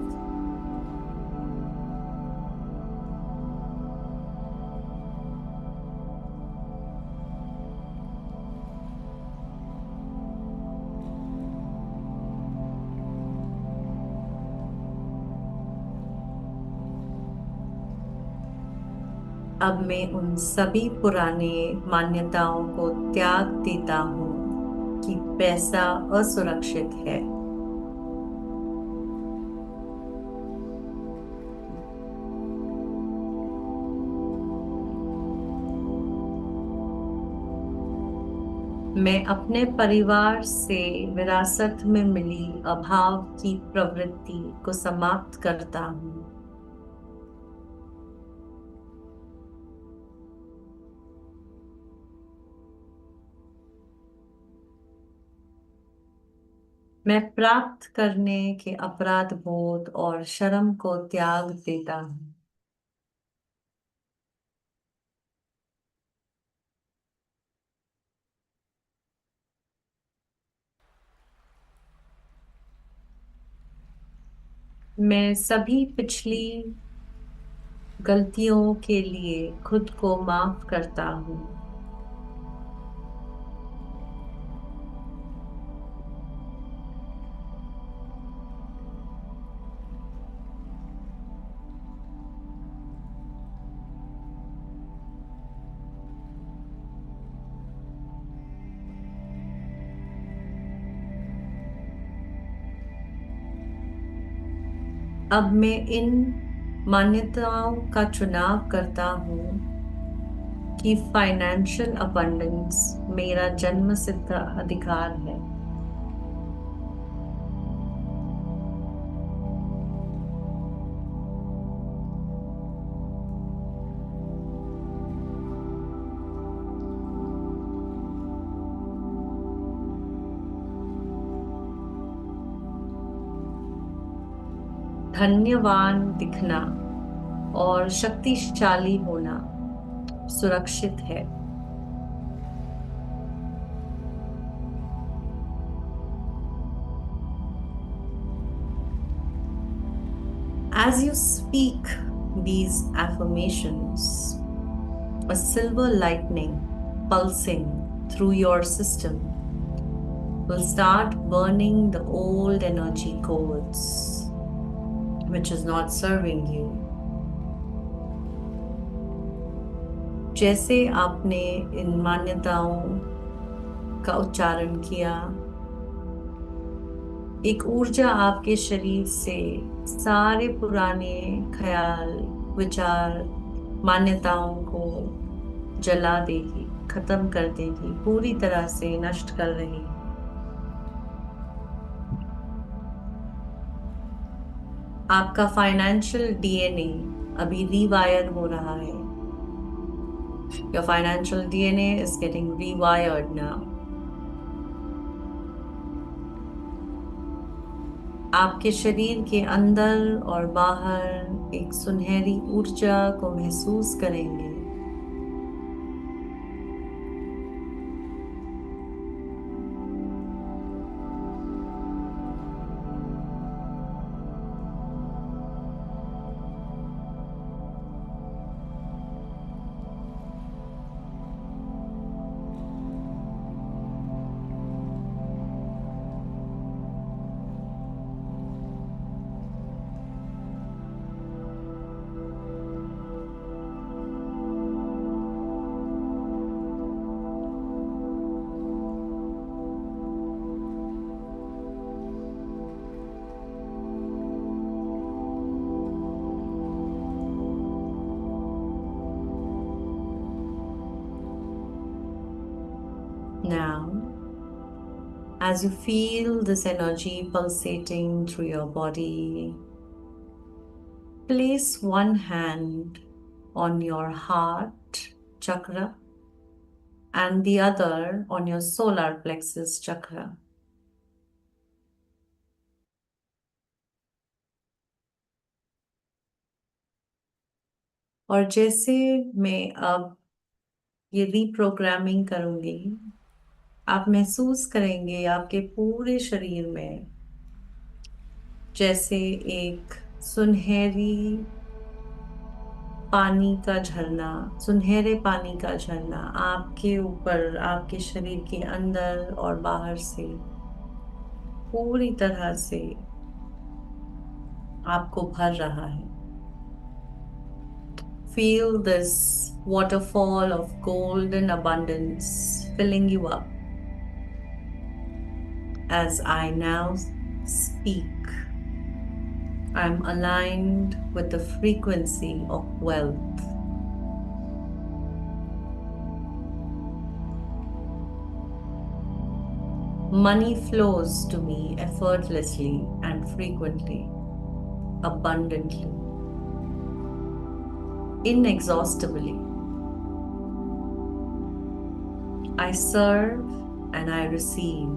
अब मैं उन सभी पुराने मान्यताओं को त्याग देता हूँ कि पैसा असुरक्षित है। मैं अपने परिवार से विरासत में मिली अभाव की प्रवृत्ति को समाप्त करता हूँ। मैं प्राप्त करने के अपराध बोध और शर्म को त्याग देता हूँ। मैं सभी पिछली गलतियों के लिए खुद को माफ करता हूँ। अब मैं इन मान्यताओं का चुनाव करता हूँ कि फाइनेंशियल अबंडेंस मेरा जन्मसिद्ध अधिकार है। धन्यवान दिखना और शक्तिशाली होना सुरक्षित है। As you speak these affirmations, a silver lightning pulsing through your system will start burning the old energy codes, which is not serving you. जैसे आपने इन मान्यताओं का उच्चारण किया, एक ऊर्जा आपके शरीर से सारे पुराने ख्याल, विचार, मान्यताओं को जला देगी, खत्म कर देगी, पूरी तरह से नष्ट कर रही। आपका फाइनेंशियल डीएनए अभी रीवायर हो रहा है। Your financial DNA is getting rewired now. आपके शरीर के अंदर और बाहर एक सुनहरी ऊर्जा को महसूस करेंगे। Now, as you feel this energy pulsating through your body, place one hand on your heart chakra and the other on your solar plexus chakra. और जैसे मैं अब ये रीप्रोग्रामिंग करूंगी, आप महसूस करेंगे आपके पूरे शरीर में जैसे एक सुनहरी पानी का झरना, सुनहरे पानी का झरना आपके ऊपर, आपके शरीर के अंदर और बाहर से पूरी तरह से आपको भर रहा है। Feel this waterfall of golden abundance filling you up. As I now speak, I'm aligned with the frequency of wealth. Money flows to me effortlessly and frequently, abundantly, inexhaustibly. I serve and I receive.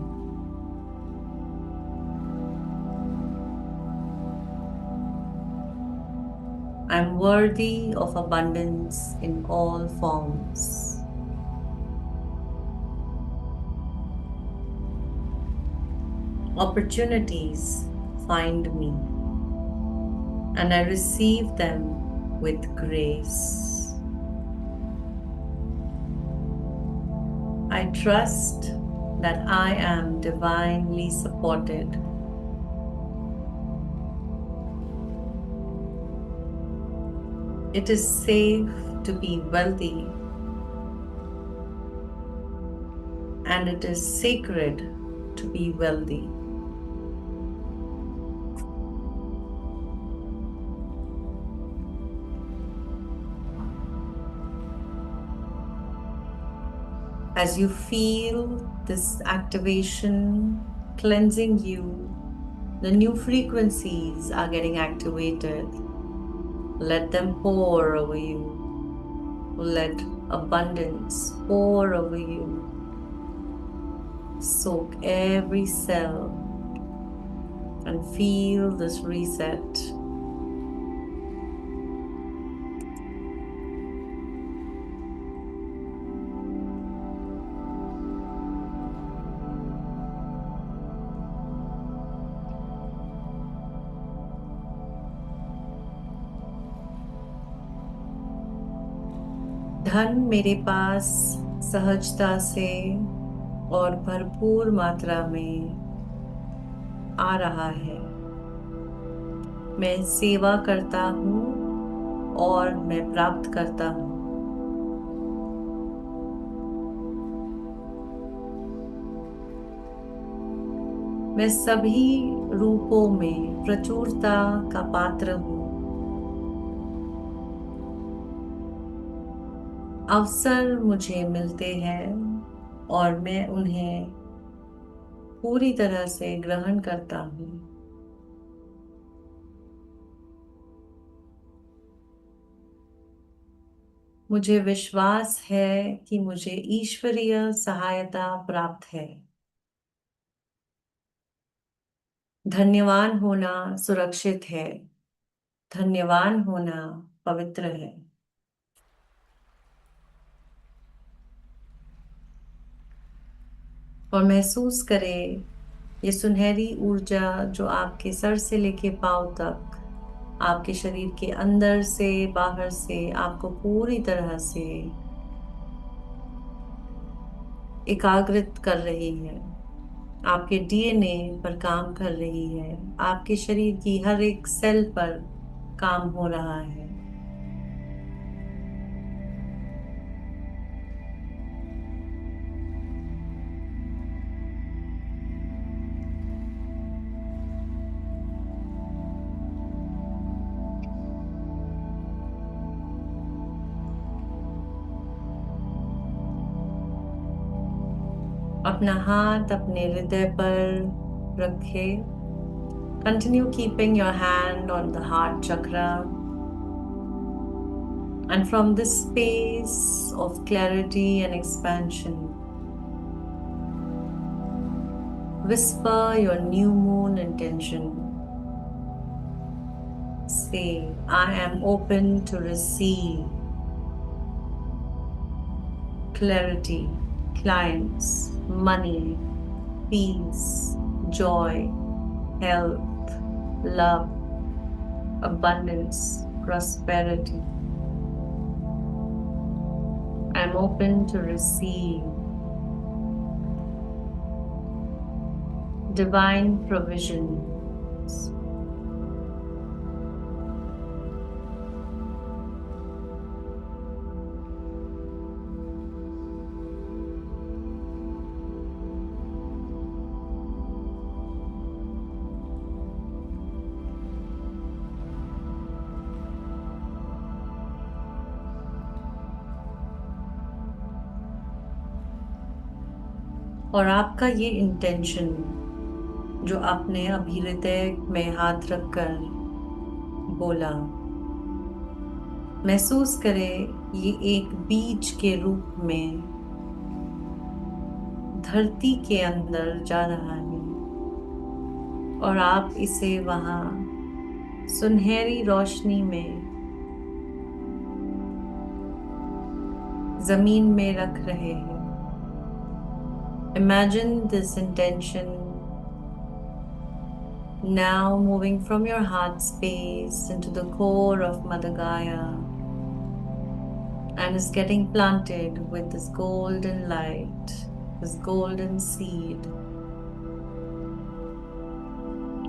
I'm worthy of abundance in all forms. Opportunities find me, and I receive them with grace. I trust that I am divinely supported. It is safe to be wealthy, and it is sacred to be wealthy. As you feel this activation cleansing you, the new frequencies are getting activated. Let them pour over you. Let abundance pour over you. Soak every cell and feel this reset. धन मेरे पास सहजता से और भरपूर मात्रा में आ रहा है। मैं सेवा करता हूँ और मैं प्राप्त करता हूँ। मैं सभी रूपों में प्रचुरता का पात्र हूँ। अवसर मुझे मिलते हैं और मैं उन्हें पूरी तरह से ग्रहण करता हूँ। मुझे विश्वास है कि मुझे ईश्वरीय सहायता प्राप्त है। धन्यवान होना सुरक्षित है। धन्यवान होना पवित्र है। और महसूस करें ये सुनहरी ऊर्जा जो आपके सर से लेके पांव तक आपके शरीर के अंदर से बाहर से आपको पूरी तरह से एकाग्रित कर रही है। आपके डीएनए पर काम कर रही है। आपके शरीर की हर एक सेल पर काम हो रहा है। अपना हाथ अपने हृदय पर रखे। Continue keeping your hand on the heart chakra. And from this space of clarity and expansion, whisper your new moon intention. Say, I am open to receive clarity, clients, money, peace, joy, health, love, abundance, prosperity. I'm open to receive divine provisions. और आपका ये intention जो आपने अभी हृदय में हाथ रखकर बोला, महसूस करें ये एक बीज के रूप में धरती के अंदर जा रहा है और आप इसे वहां सुनहरी रोशनी में जमीन में रख रहे हैं। Imagine this intention Now moving from your heart space into the core of Mother Gaia, and is getting planted with this golden light, this golden seed.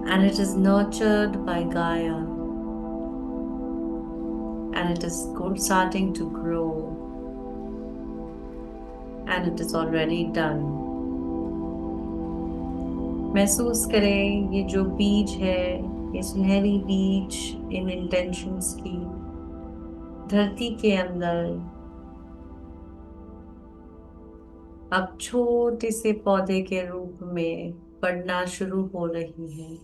And it is nurtured by Gaia, and it is starting to grow, and it is already done. महसूस करें ये जो बीज है, ये सुनहरी बीज इन intentions की धरती के अंदर अब छोटे से पौधे के रूप में बढ़ना शुरू हो रही है,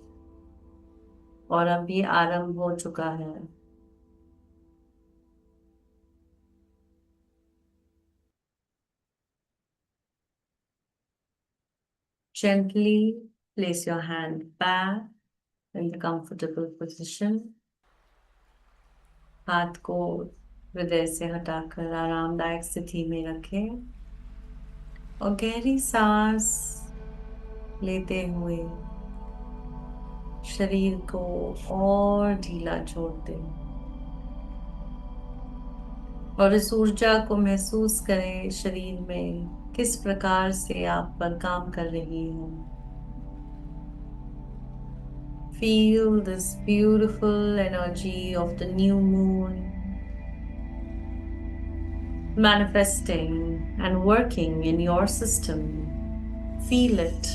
और अब ये आरंभ हो चुका है। Gently place your hand back in the comfortable position. हाथ को हृदय से हटाकर आरामदायक स्थिति में रखें और गहरी सांस लेते हुए शरीर को और ढीला छोड़ दें और इस ऊर्जा को महसूस करें शरीर में किस प्रकार से आप पर काम कर रही है। Feel this beautiful energy of the new moon manifesting and working in your system. Feel it.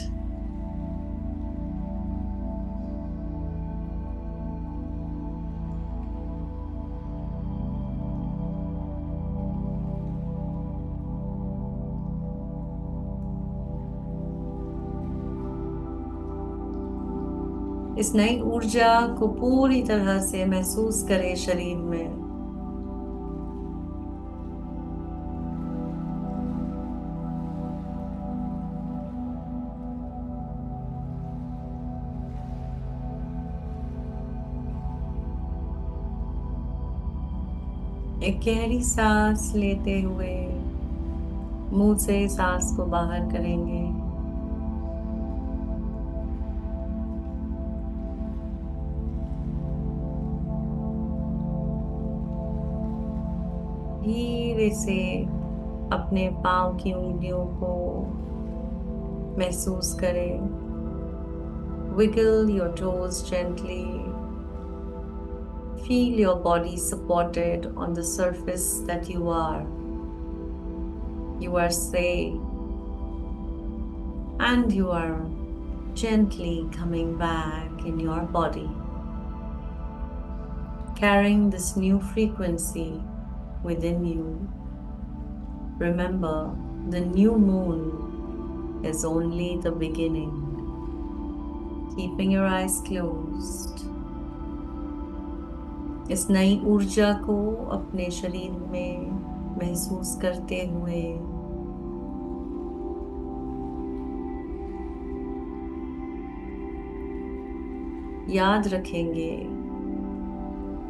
इस नई ऊर्जा को पूरी तरह से महसूस करें शरीर में। एक गहरी सांस लेते हुए मुंह से सांस को बाहर करेंगे। धीरे से अपने पांव की उंगलियों को महसूस करें। Wiggle your toes gently. Feel your body supported on the surface that you are. You are safe, and you are gently coming back in your body, carrying this new frequency within you. Remember, the new moon is only the beginning. Keeping your eyes closed. इस नई ऊर्जा को अपने शरीर में महसूस करते हुए याद रखेंगे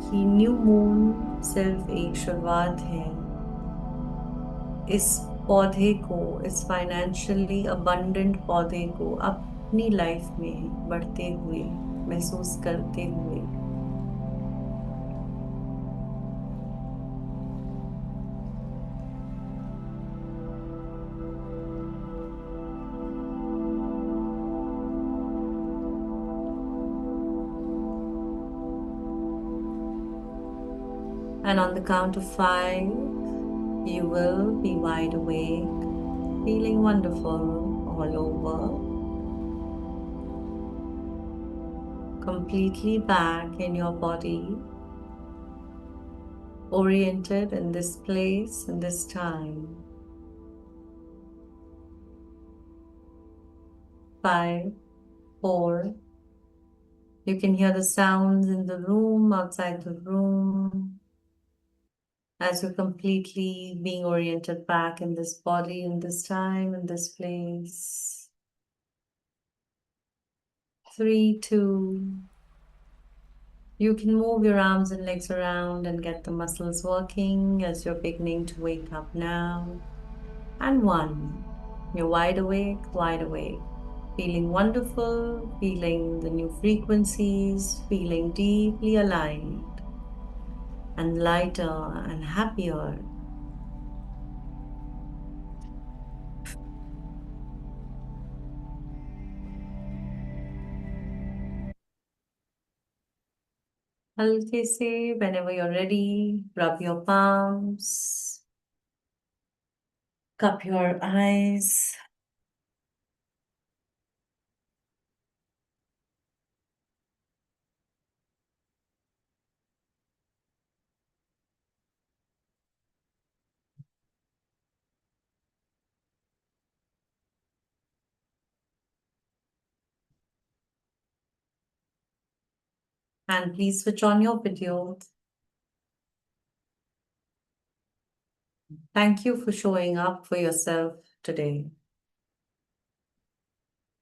कि न्यू मून सिर्फ एक शुरुआत है। इस पौधे को, इस फाइनेंशियली अबंडेंट पौधे को अपनी लाइफ में बढ़ते हुए महसूस करते हुए and on the count of 5, you will be wide awake, feeling wonderful all over, completely back in your body, oriented in this place and this time. 5, 4, you can hear the sounds in the room, outside the room, as you're completely being oriented back in this body, in this time, in this place. 3, 2, you can move your arms and legs around and get the muscles working as you're beginning to wake up now. And 1, you're wide awake, wide awake. Feeling wonderful, feeling the new frequencies, feeling deeply aligned and lighter and happier. हल्के से, whenever you're ready, rub your palms, cup your eyes. And please switch on your video. Thank you for showing up for yourself today.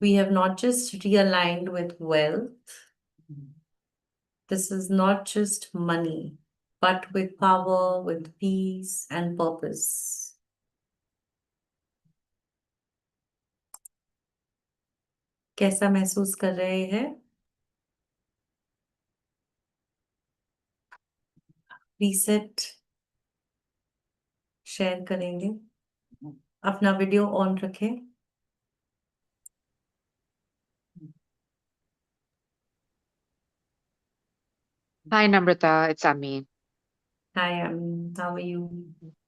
We have not just realigned with wealth. This is not just money, but with power, with peace and purpose. कैसा महसूस कर रहे हैं? Reset share करेंगे. अपना video on रखें. Hi, Namrata. It's Ami. Hi, how are you?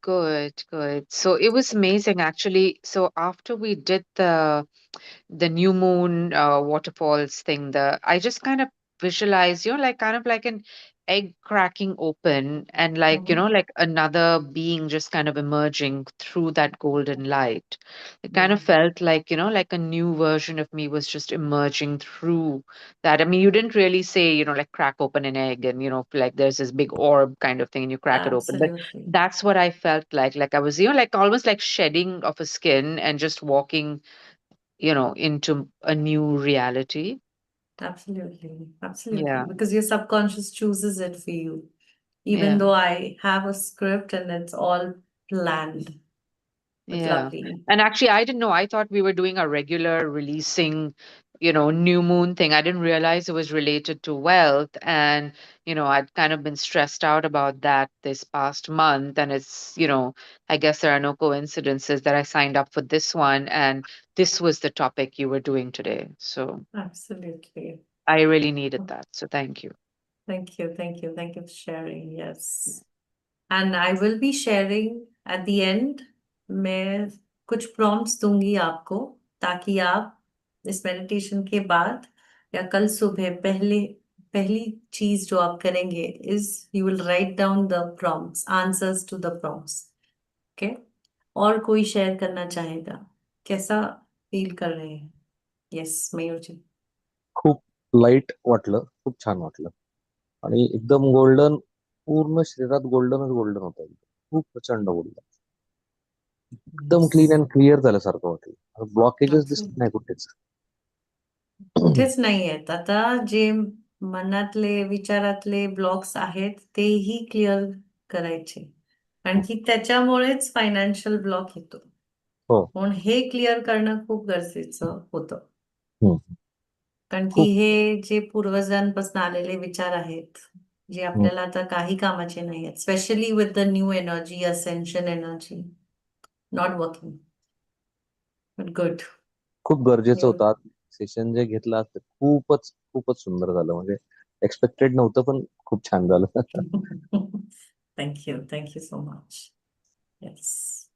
Good, good. So it was amazing, actually. So after we did the new moon waterfalls thing, the I just kind of visualized, like kind of like an egg cracking open and like, like another being just kind of emerging through that golden light. It kind of felt like, like a new version of me was just emerging through that. I mean, you didn't really say, like crack open an egg and, like there's this big orb kind of thing and you crack it open. But Absolutely. that's what I felt like. Like I was, like almost like shedding of a skin and just walking into a new reality. Absolutely. Absolutely. Yeah. Because your subconscious chooses it for you. Even Yeah. though I have a script and it's all planned. But Yeah. lovely. And actually, I didn't know. I thought we were doing a regular releasing, new moon thing. I didn't realize it was related to wealth. And, I'd kind of been stressed out about that this past month. And it's, I guess there are no coincidences that I signed up for this one. And this was the topic you were doing today. So Absolutely. I really needed that. So thank you. Thank you. Thank you. Thank you for sharing. Yes. And I will be sharing at the end. मैं कुछ prompts दूंगी आपको ताकि आप इस meditation के बाद या कल सुबह पहली चीज जो आप करेंगे is you will write down the prompts, answers to the prompts. Okay? और कोई शेयर करना चाहेगा? कैसा फील कर रहे हैं? Yes, मयूर जी. खूप लाईट वाटलं, खूप छान वाटलं आणि एकदम गोल्डन, पूर्ण शरीरात गोल्डनच गोल्डन होतं. खूप प्रचंड गोल्डन, एकदम क्लीन अँड क्लिअर झाल्यासारखं वाटलं. ब्लॉकेजेस दिसत नाही कुठेच. कुठेच नाही आहेत. आता जे मनातले विचारातले ब्लॉक्स आहेत तेही क्लिअर करायचे. कारण की त्याच्यामुळेच फायनान्शियल ब्लॉक येतो. हो. म्हणून हे क्लिअर करणं खूप गरजेचं होतं. हम्म. कारण की हे जे पूर्वजांपासून आलेले विचार आहेत जे आपल्याला आता काही कामाचे नाही आहेत. Specially with the new energy, ascension energy, not working. But good. खूप गरजेचं होतं. आज सेशन जे घेतलं आज ते खूपच सुंदर झालं. म्हणजे एक्सपेक्टेड नव्हतं पण खूप छान झालं. Thank you so much. Yes.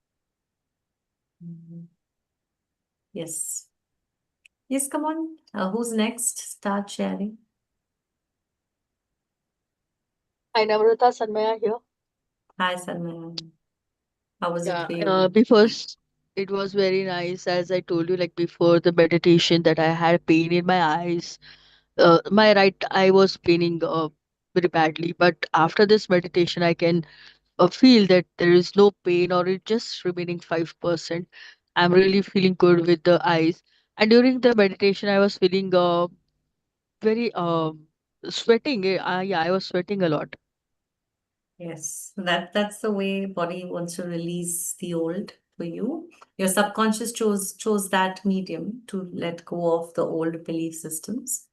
Yes. Yes, come on. Who's next? Start sharing. Hi, Namrata, Sanmaya here. Hi, Sanmaya. How was it for you? Before it was very nice, as I told you, like before the meditation, that I had pain in my eyes. My right eye was paining very badly, but after this meditation, I can feel that there is no pain or it just remaining 5%. I'm really feeling good with the eyes. And during the meditation, I was feeling very sweating. Yeah, I was sweating a lot. Yes, that's the way body wants to release the old. for you. Your subconscious chose that medium to let go of the old belief systems.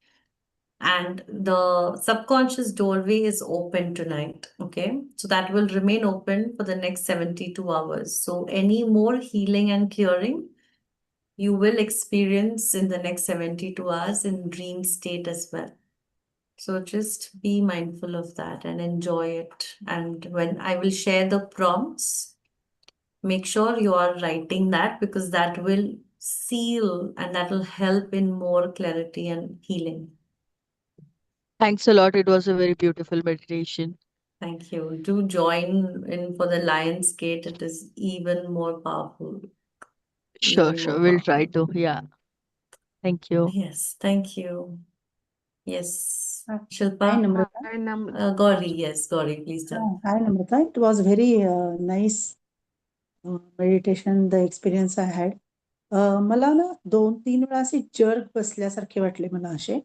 And the subconscious doorway is open tonight. Okay. So that will remain open for the next 72 hours. So any more healing and curing you will experience in the next 72 hours in dream state as well. So just be mindful of that and enjoy it. And when I will share the prompts, make sure you are writing that, because that will seal and that will help in more clarity and healing. Thanks a lot. It was a very beautiful meditation. Thank you. Do join in for the Lion's Gate. It is even more powerful. Sure, Even sure. more We'll try powerful. to. Yeah. Thank you. Yes, thank you. Yes, Hi, Shilpa. Namrata. Gauri, yes, Gauri, please tell. Hi, Namrata. It was very nice meditation, the experience I had. मला ना 2-3 वेळा असे jerk बसल्यासारखे वाटले मला असे.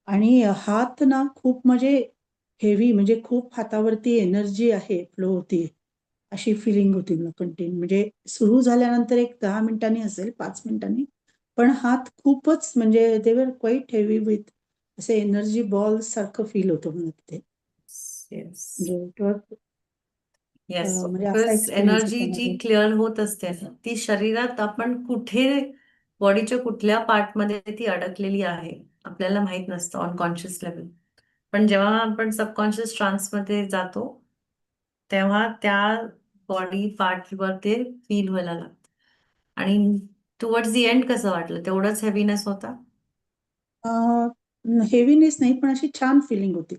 आणि हात ना खूप म्हणजे हेवी, म्हणजे खूप हातावरती एनर्जी आहे, फ्लो होतीये, अशी फिलिंग होती मला कंटिन्यू. म्हणजे सुरू झाल्यानंतर एक 10 मिनिटांनी असेल, 5 मिनिटांनी. पण हात खूपच म्हणजे दे वर क्वाईट हेवी विथ असे एनर्जी बॉल्स सारखं फील होतं मला तिथे. Yes. म्हणजे इट वॉज येस, म्हणजे असा बिकॉज एक्सपिरियन्स एनर्जी होता जी माझा. क्लिअर होत असते ना, ती शरीरात आपण कुठे बॉडीच्या कुठल्या पार्टमध्ये ती अडकलेली आहे आपल्याला माहित नसतं ऑन कॉन्शियस लेवल. पण जेव्हा आपण सबकॉन्शियस ट्रान्समध्ये जातो तेव्हा त्या बॉडी पार्टवर ते फील व्हायला लागतं. आणि टुवर्ड्स दी एंड कसं वाटलं? तेवढंच हेवीनेस होता? हेवीनेस नाही, पण अशी छान फिलिंग होती.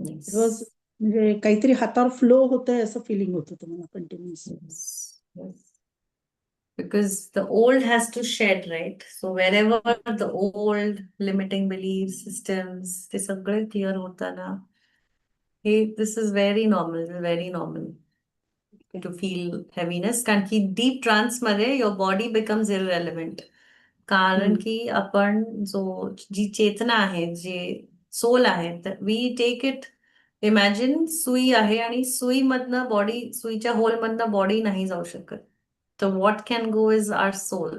Yes. इट वॉज म्हणजे काहीतरी हातावर फ्लो होतंय असं फिलिंग होत होतं मला continuous. Yes. Yes. Because the old has to shed, right? So wherever the old limiting belief systems, ते सगळे clear होताना, this is very normal to feel heaviness. कारण की deep trance मध्ये your body becomes irrelevant. कारण की आपण जी चेतना आहे, जे सोल आहे, we take it, imagine सुई आहे आणि सुईमधनं बॉडी, सुईच्या होलमधनं बॉडी नाही जाऊ शकत. So what can go is our soul.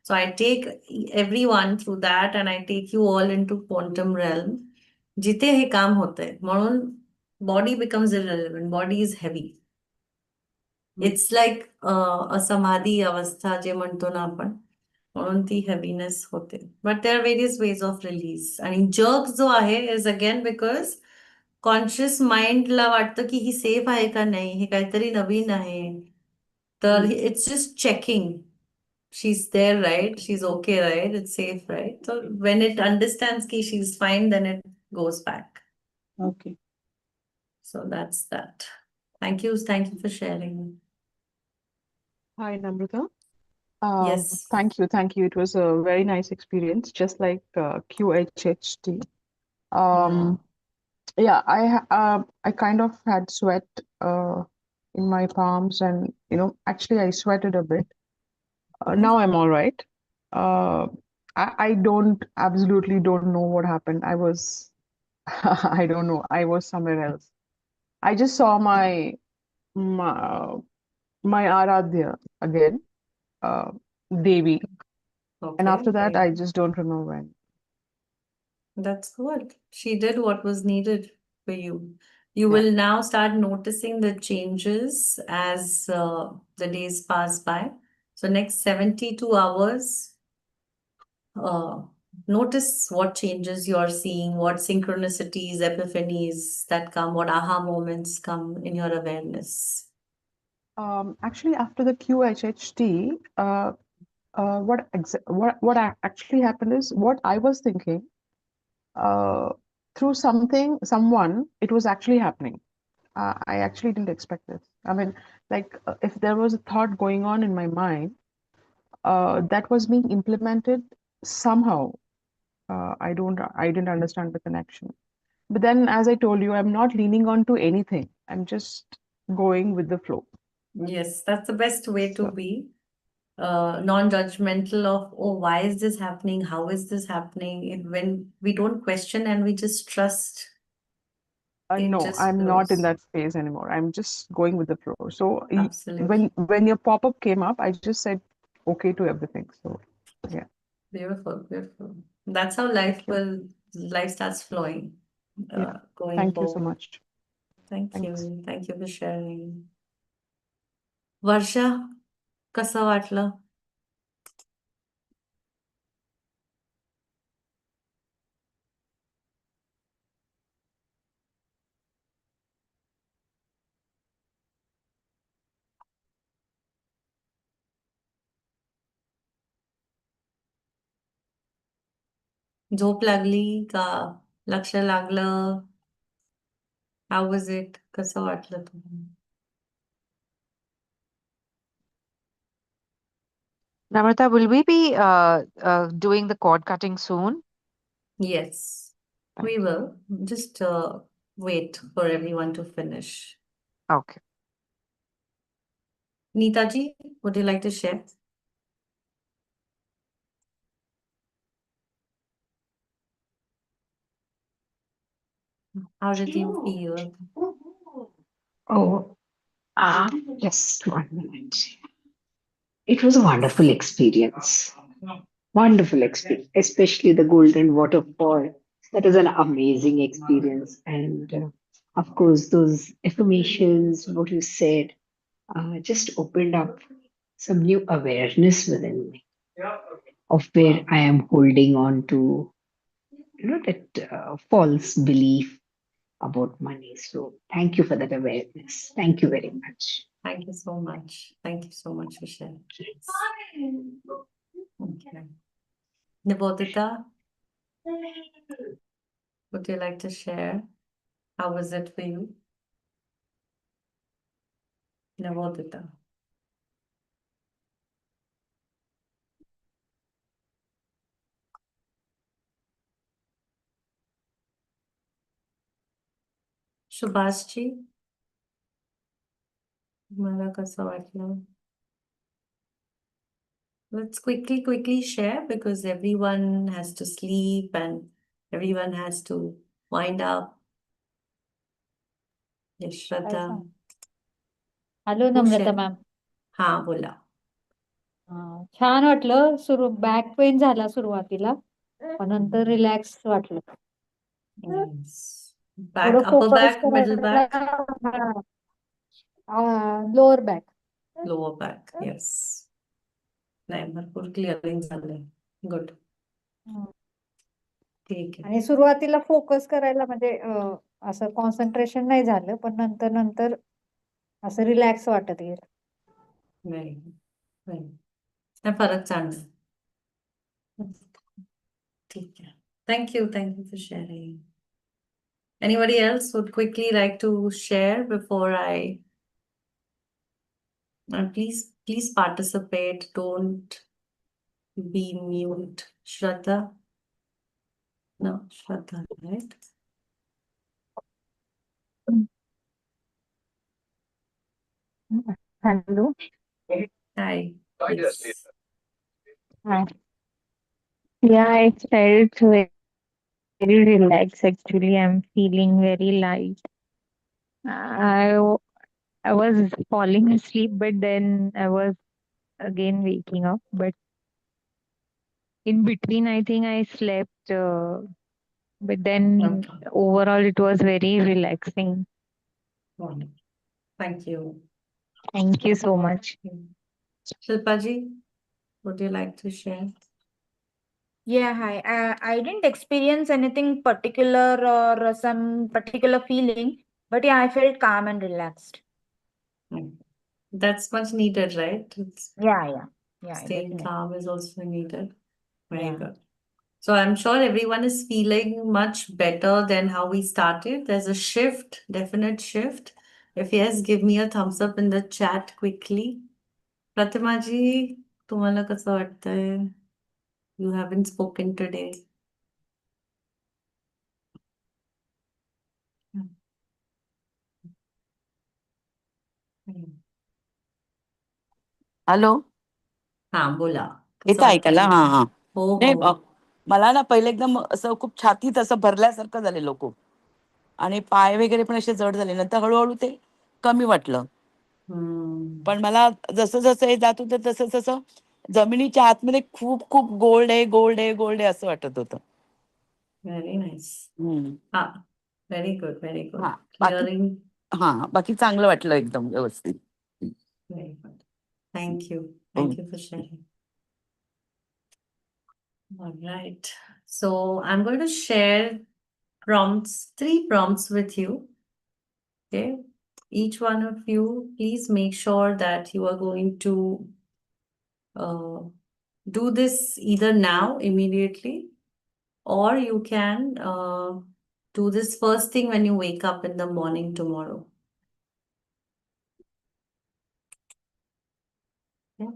So I take everyone through that and I take you all into quantum realm. जिथे हे काम होतंय, म्हणून body becomes irrelevant. Body is heavy. It's like a samadhi अवस्था जे म्हणतो ना आपण, म्हणून ती heaviness होते. But there are various ways of release. आणि jerk जो आहे is again because conscious mind ला वाटतं की ही safe आहे का नाही, हे काहीतरी नवीन आहे. तर it's just checking. She's there, right? She's okay, right? It's safe, right? So when it understands ki she's fine, then it goes back. Okay. So that's that. Thank you for sharing. Hi, Namrata. Yes. Thank you. It was a very nice experience, just like QHHT. Yeah, I kind of had sweat in my palms, and actually I sweated a bit. Now I'm all right. I absolutely don't know what happened. I was, I don't know. I was somewhere else. I just saw my Aradhya again, Devi, and after that I just don't remember when. That's good. She did what was needed for you. You will now start noticing the changes as the days pass by. So next 72 hours, notice what changes you're seeing, what synchronicities, epiphanies that come, what aha moments come in your awareness. Actually, after the QHHT, what actually happened is what I was thinking. Through someone, it was actually happening. I actually didn't expect this. I mean, like if there was a thought going on in my mind, that was being implemented somehow. I didn't understand the connection. But then, as I told you, I'm not leaning on to anything. I'm just going with the flow. Yes, that's the best way to be. Non-judgmental of, oh, why is this happening? How is this happening? When we don't question and we just trust. It No, just I'm not in flows. that phase anymore. I'm just going with the flow. So Absolutely. when your pop-up came up, I just said okay to everything. So yeah, Beautiful, beautiful. That's how thank you. life starts flowing, Yeah, going thank you so forward. much. Thank Thanks. you. Thank you for sharing. वर्षा, कसं वाटलं? झोप लागली का? लक्ष लागलं? How was it? कसं वाटलं तुम्हाला? Namrata, will we be doing the cord cutting soon? Yes, we Thank you. will. Just wait for everyone to finish. Okay. Neetaji, would you like to share? How did you feel? Oh, just 1 minute. It was a wonderful experience. Wonderful experience, especially the Golden Waterfall. That was an amazing experience. And of course, those affirmations, what you said, just opened up some new awareness within me of where I am holding on to, that false belief about money. So thank you for that awareness. Thank you very much. Thank you so much. Thank you so much for sharing. Okay. Nivedita, would you like to share? How was it for you? Nivedita. Subhashji, तुम्हाला कसं वाटलं? Let's quickly share because everyone has to sleep and everyone has to wind up. Yes, Shraddha. Hello Who Namrata share? Ma'am. हा, बोला. छान वाटलं. Back pain झाला सुरुवातीला, पण नंतर रिलॅक्स वाटलं. Yes. थोडं Back, upper focus back, middle back, lower back. lower back. Yes. नाही, भरपूर क्लिअरिंग झालंय. गुड. ठीक आहे. आणि सुरुवातीला फोकस करायला म्हणजे असं कॉन्सन्ट्रेशन नाही झालं, पण नंतर नंतर असं रिलॅक्स वाटत गेलं. नाही, नाही. नाही, फरक चांगला. ठीक आहे. Thank you for sharing. Anybody else would quickly like to share before I? And please participate. Don't be mute. Shraddha? No, Shraddha, right? Hello. Hi. Yes. Hi. Yeah, I felt very relaxed actually. I'm feeling very light. I I was falling asleep, but then I was again waking up. But in between, I think I slept. But then Okay. overall, it was very relaxing. Wonderful. Thank you. Thank you so much. Shilpaji, would you like to share? Yeah, hi. I didn't experience anything particular or some particular feeling, but yeah, I felt calm and relaxed. That's much needed, right? Yeah, Staying definitely. calm is also needed. Very Yeah. good. So I'm sure everyone is feeling much better than how we started. There's a shift, definite shift. If yes, give me a thumbs up in the chat quickly. Pratima ji, तुम्हाला कसं वाटतंय? You haven't spoken today. Hello, हा, बोला. कसं येतं ऐकायला? वाटतंय? हा हा. हो नाही, हो. मला ना पहिले एकदम असं खूप छातीत असं भरल्यासारखं झालेलं खूप. आणि पाय वगैरे पण असे जड झाले. नंतर हळूहळू ते कमी वाटलं. पण मला जसं जसं हे जात होतं तसं तसं जमिनीच्या आतमध्ये खूप खूप गोल्ड आहे, गोल्ड आहे, गोल्ड आहे असं वाटत होतं. Very nice. हम्म. हा, व्हेरी गुड, व्हेरी गुड. हा, बाकी क्लिअरिंग. बाकी चांगलं वाटलं एकदम व्यवस्थित. Very good. Thank you. Thank you for sharing. All right. So I'm going to share prompts, 3 prompts with you. Okay. Each one of you, please make sure that you are going to do this either now, immediately, or you can do this first thing when you wake up in the morning tomorrow. Okay.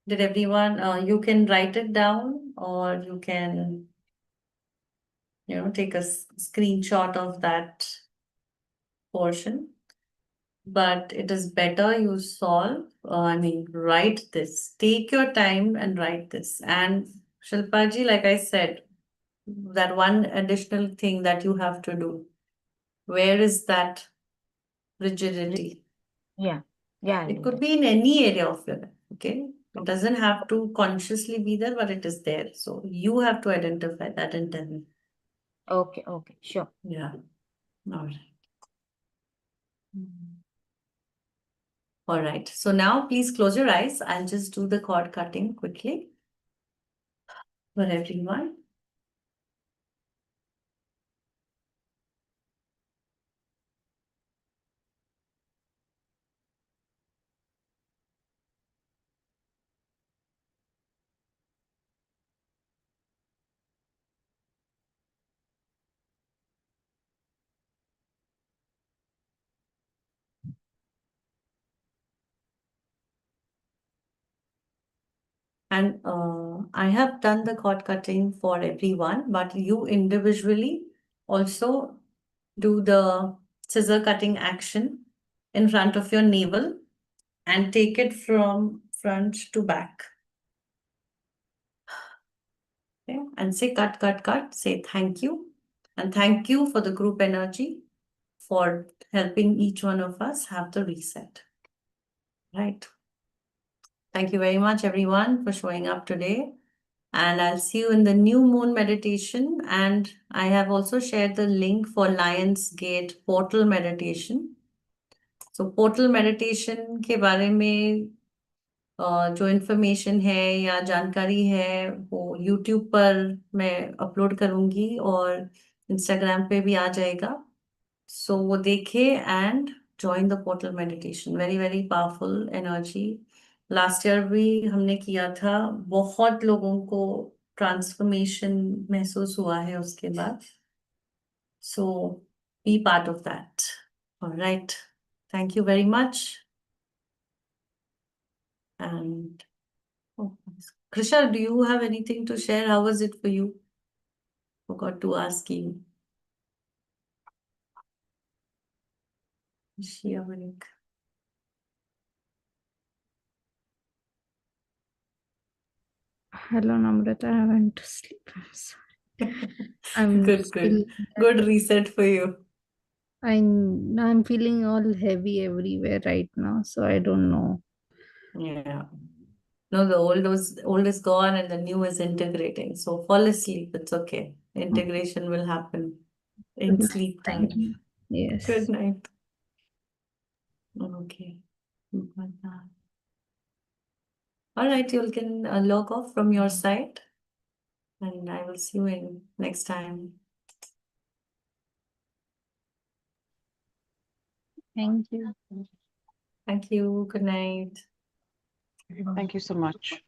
Did everyone, you can write it down, or you can, take a screenshot of that portion. But it is better you solve, write this. Take your time and write this. And Shilpaji, like I said, that one additional thing that you have to do. Where is that rigidity? Yeah. Yeah. I'll It do could that. be in any area of your life, okay? It doesn't have to consciously be there, but it is there. So you have to identify that and tell me. Okay. Okay. Sure. Yeah. All right. All right. So now please close your eyes. I'll just do the cord cutting quickly for everyone. And I have done the cord cutting for everyone, but you individually also do the scissor cutting action in front of your navel and take it from front to back. Okay? And say cut, cut, cut. Say thank you. And thank you for the group energy for helping each one of us have the reset. Right. Thank you very much, everyone, for showing up today. And I'll see you in the new moon meditation. And I have also shared the link for Lions Gate portal meditation. So portal meditation के बारे में जो information है या जानकारी है वो YouTube पर मैं अपलोड करूंगी और Instagram पे भी आ जाएगा. So वो देखे and join the portal meditation. Very, very powerful energy. Last year भी हमने किया था. बहुत लोगों को ट्रांसफॉर्मेशन महसूस हुआ है उसके बाद. So be part of that. All right. Thank you very much. And Krisha, do you have anything to share? How was it for you? Forgot to ask you. Shia Malik. Hello, Namrata. I went to sleep. I'm sorry. I'm Good, still good. Good reset for you. I'm feeling all heavy everywhere right now, so I don't know. Yeah. No, the old is gone and the new is integrating. So fall asleep. It's okay. Integration will happen in sleep Thank time. you. Yes. Good night. Okay. All right, you can log off from your side, and I will see you in next time. Thank you. Thank you. Good night. Thank you so much.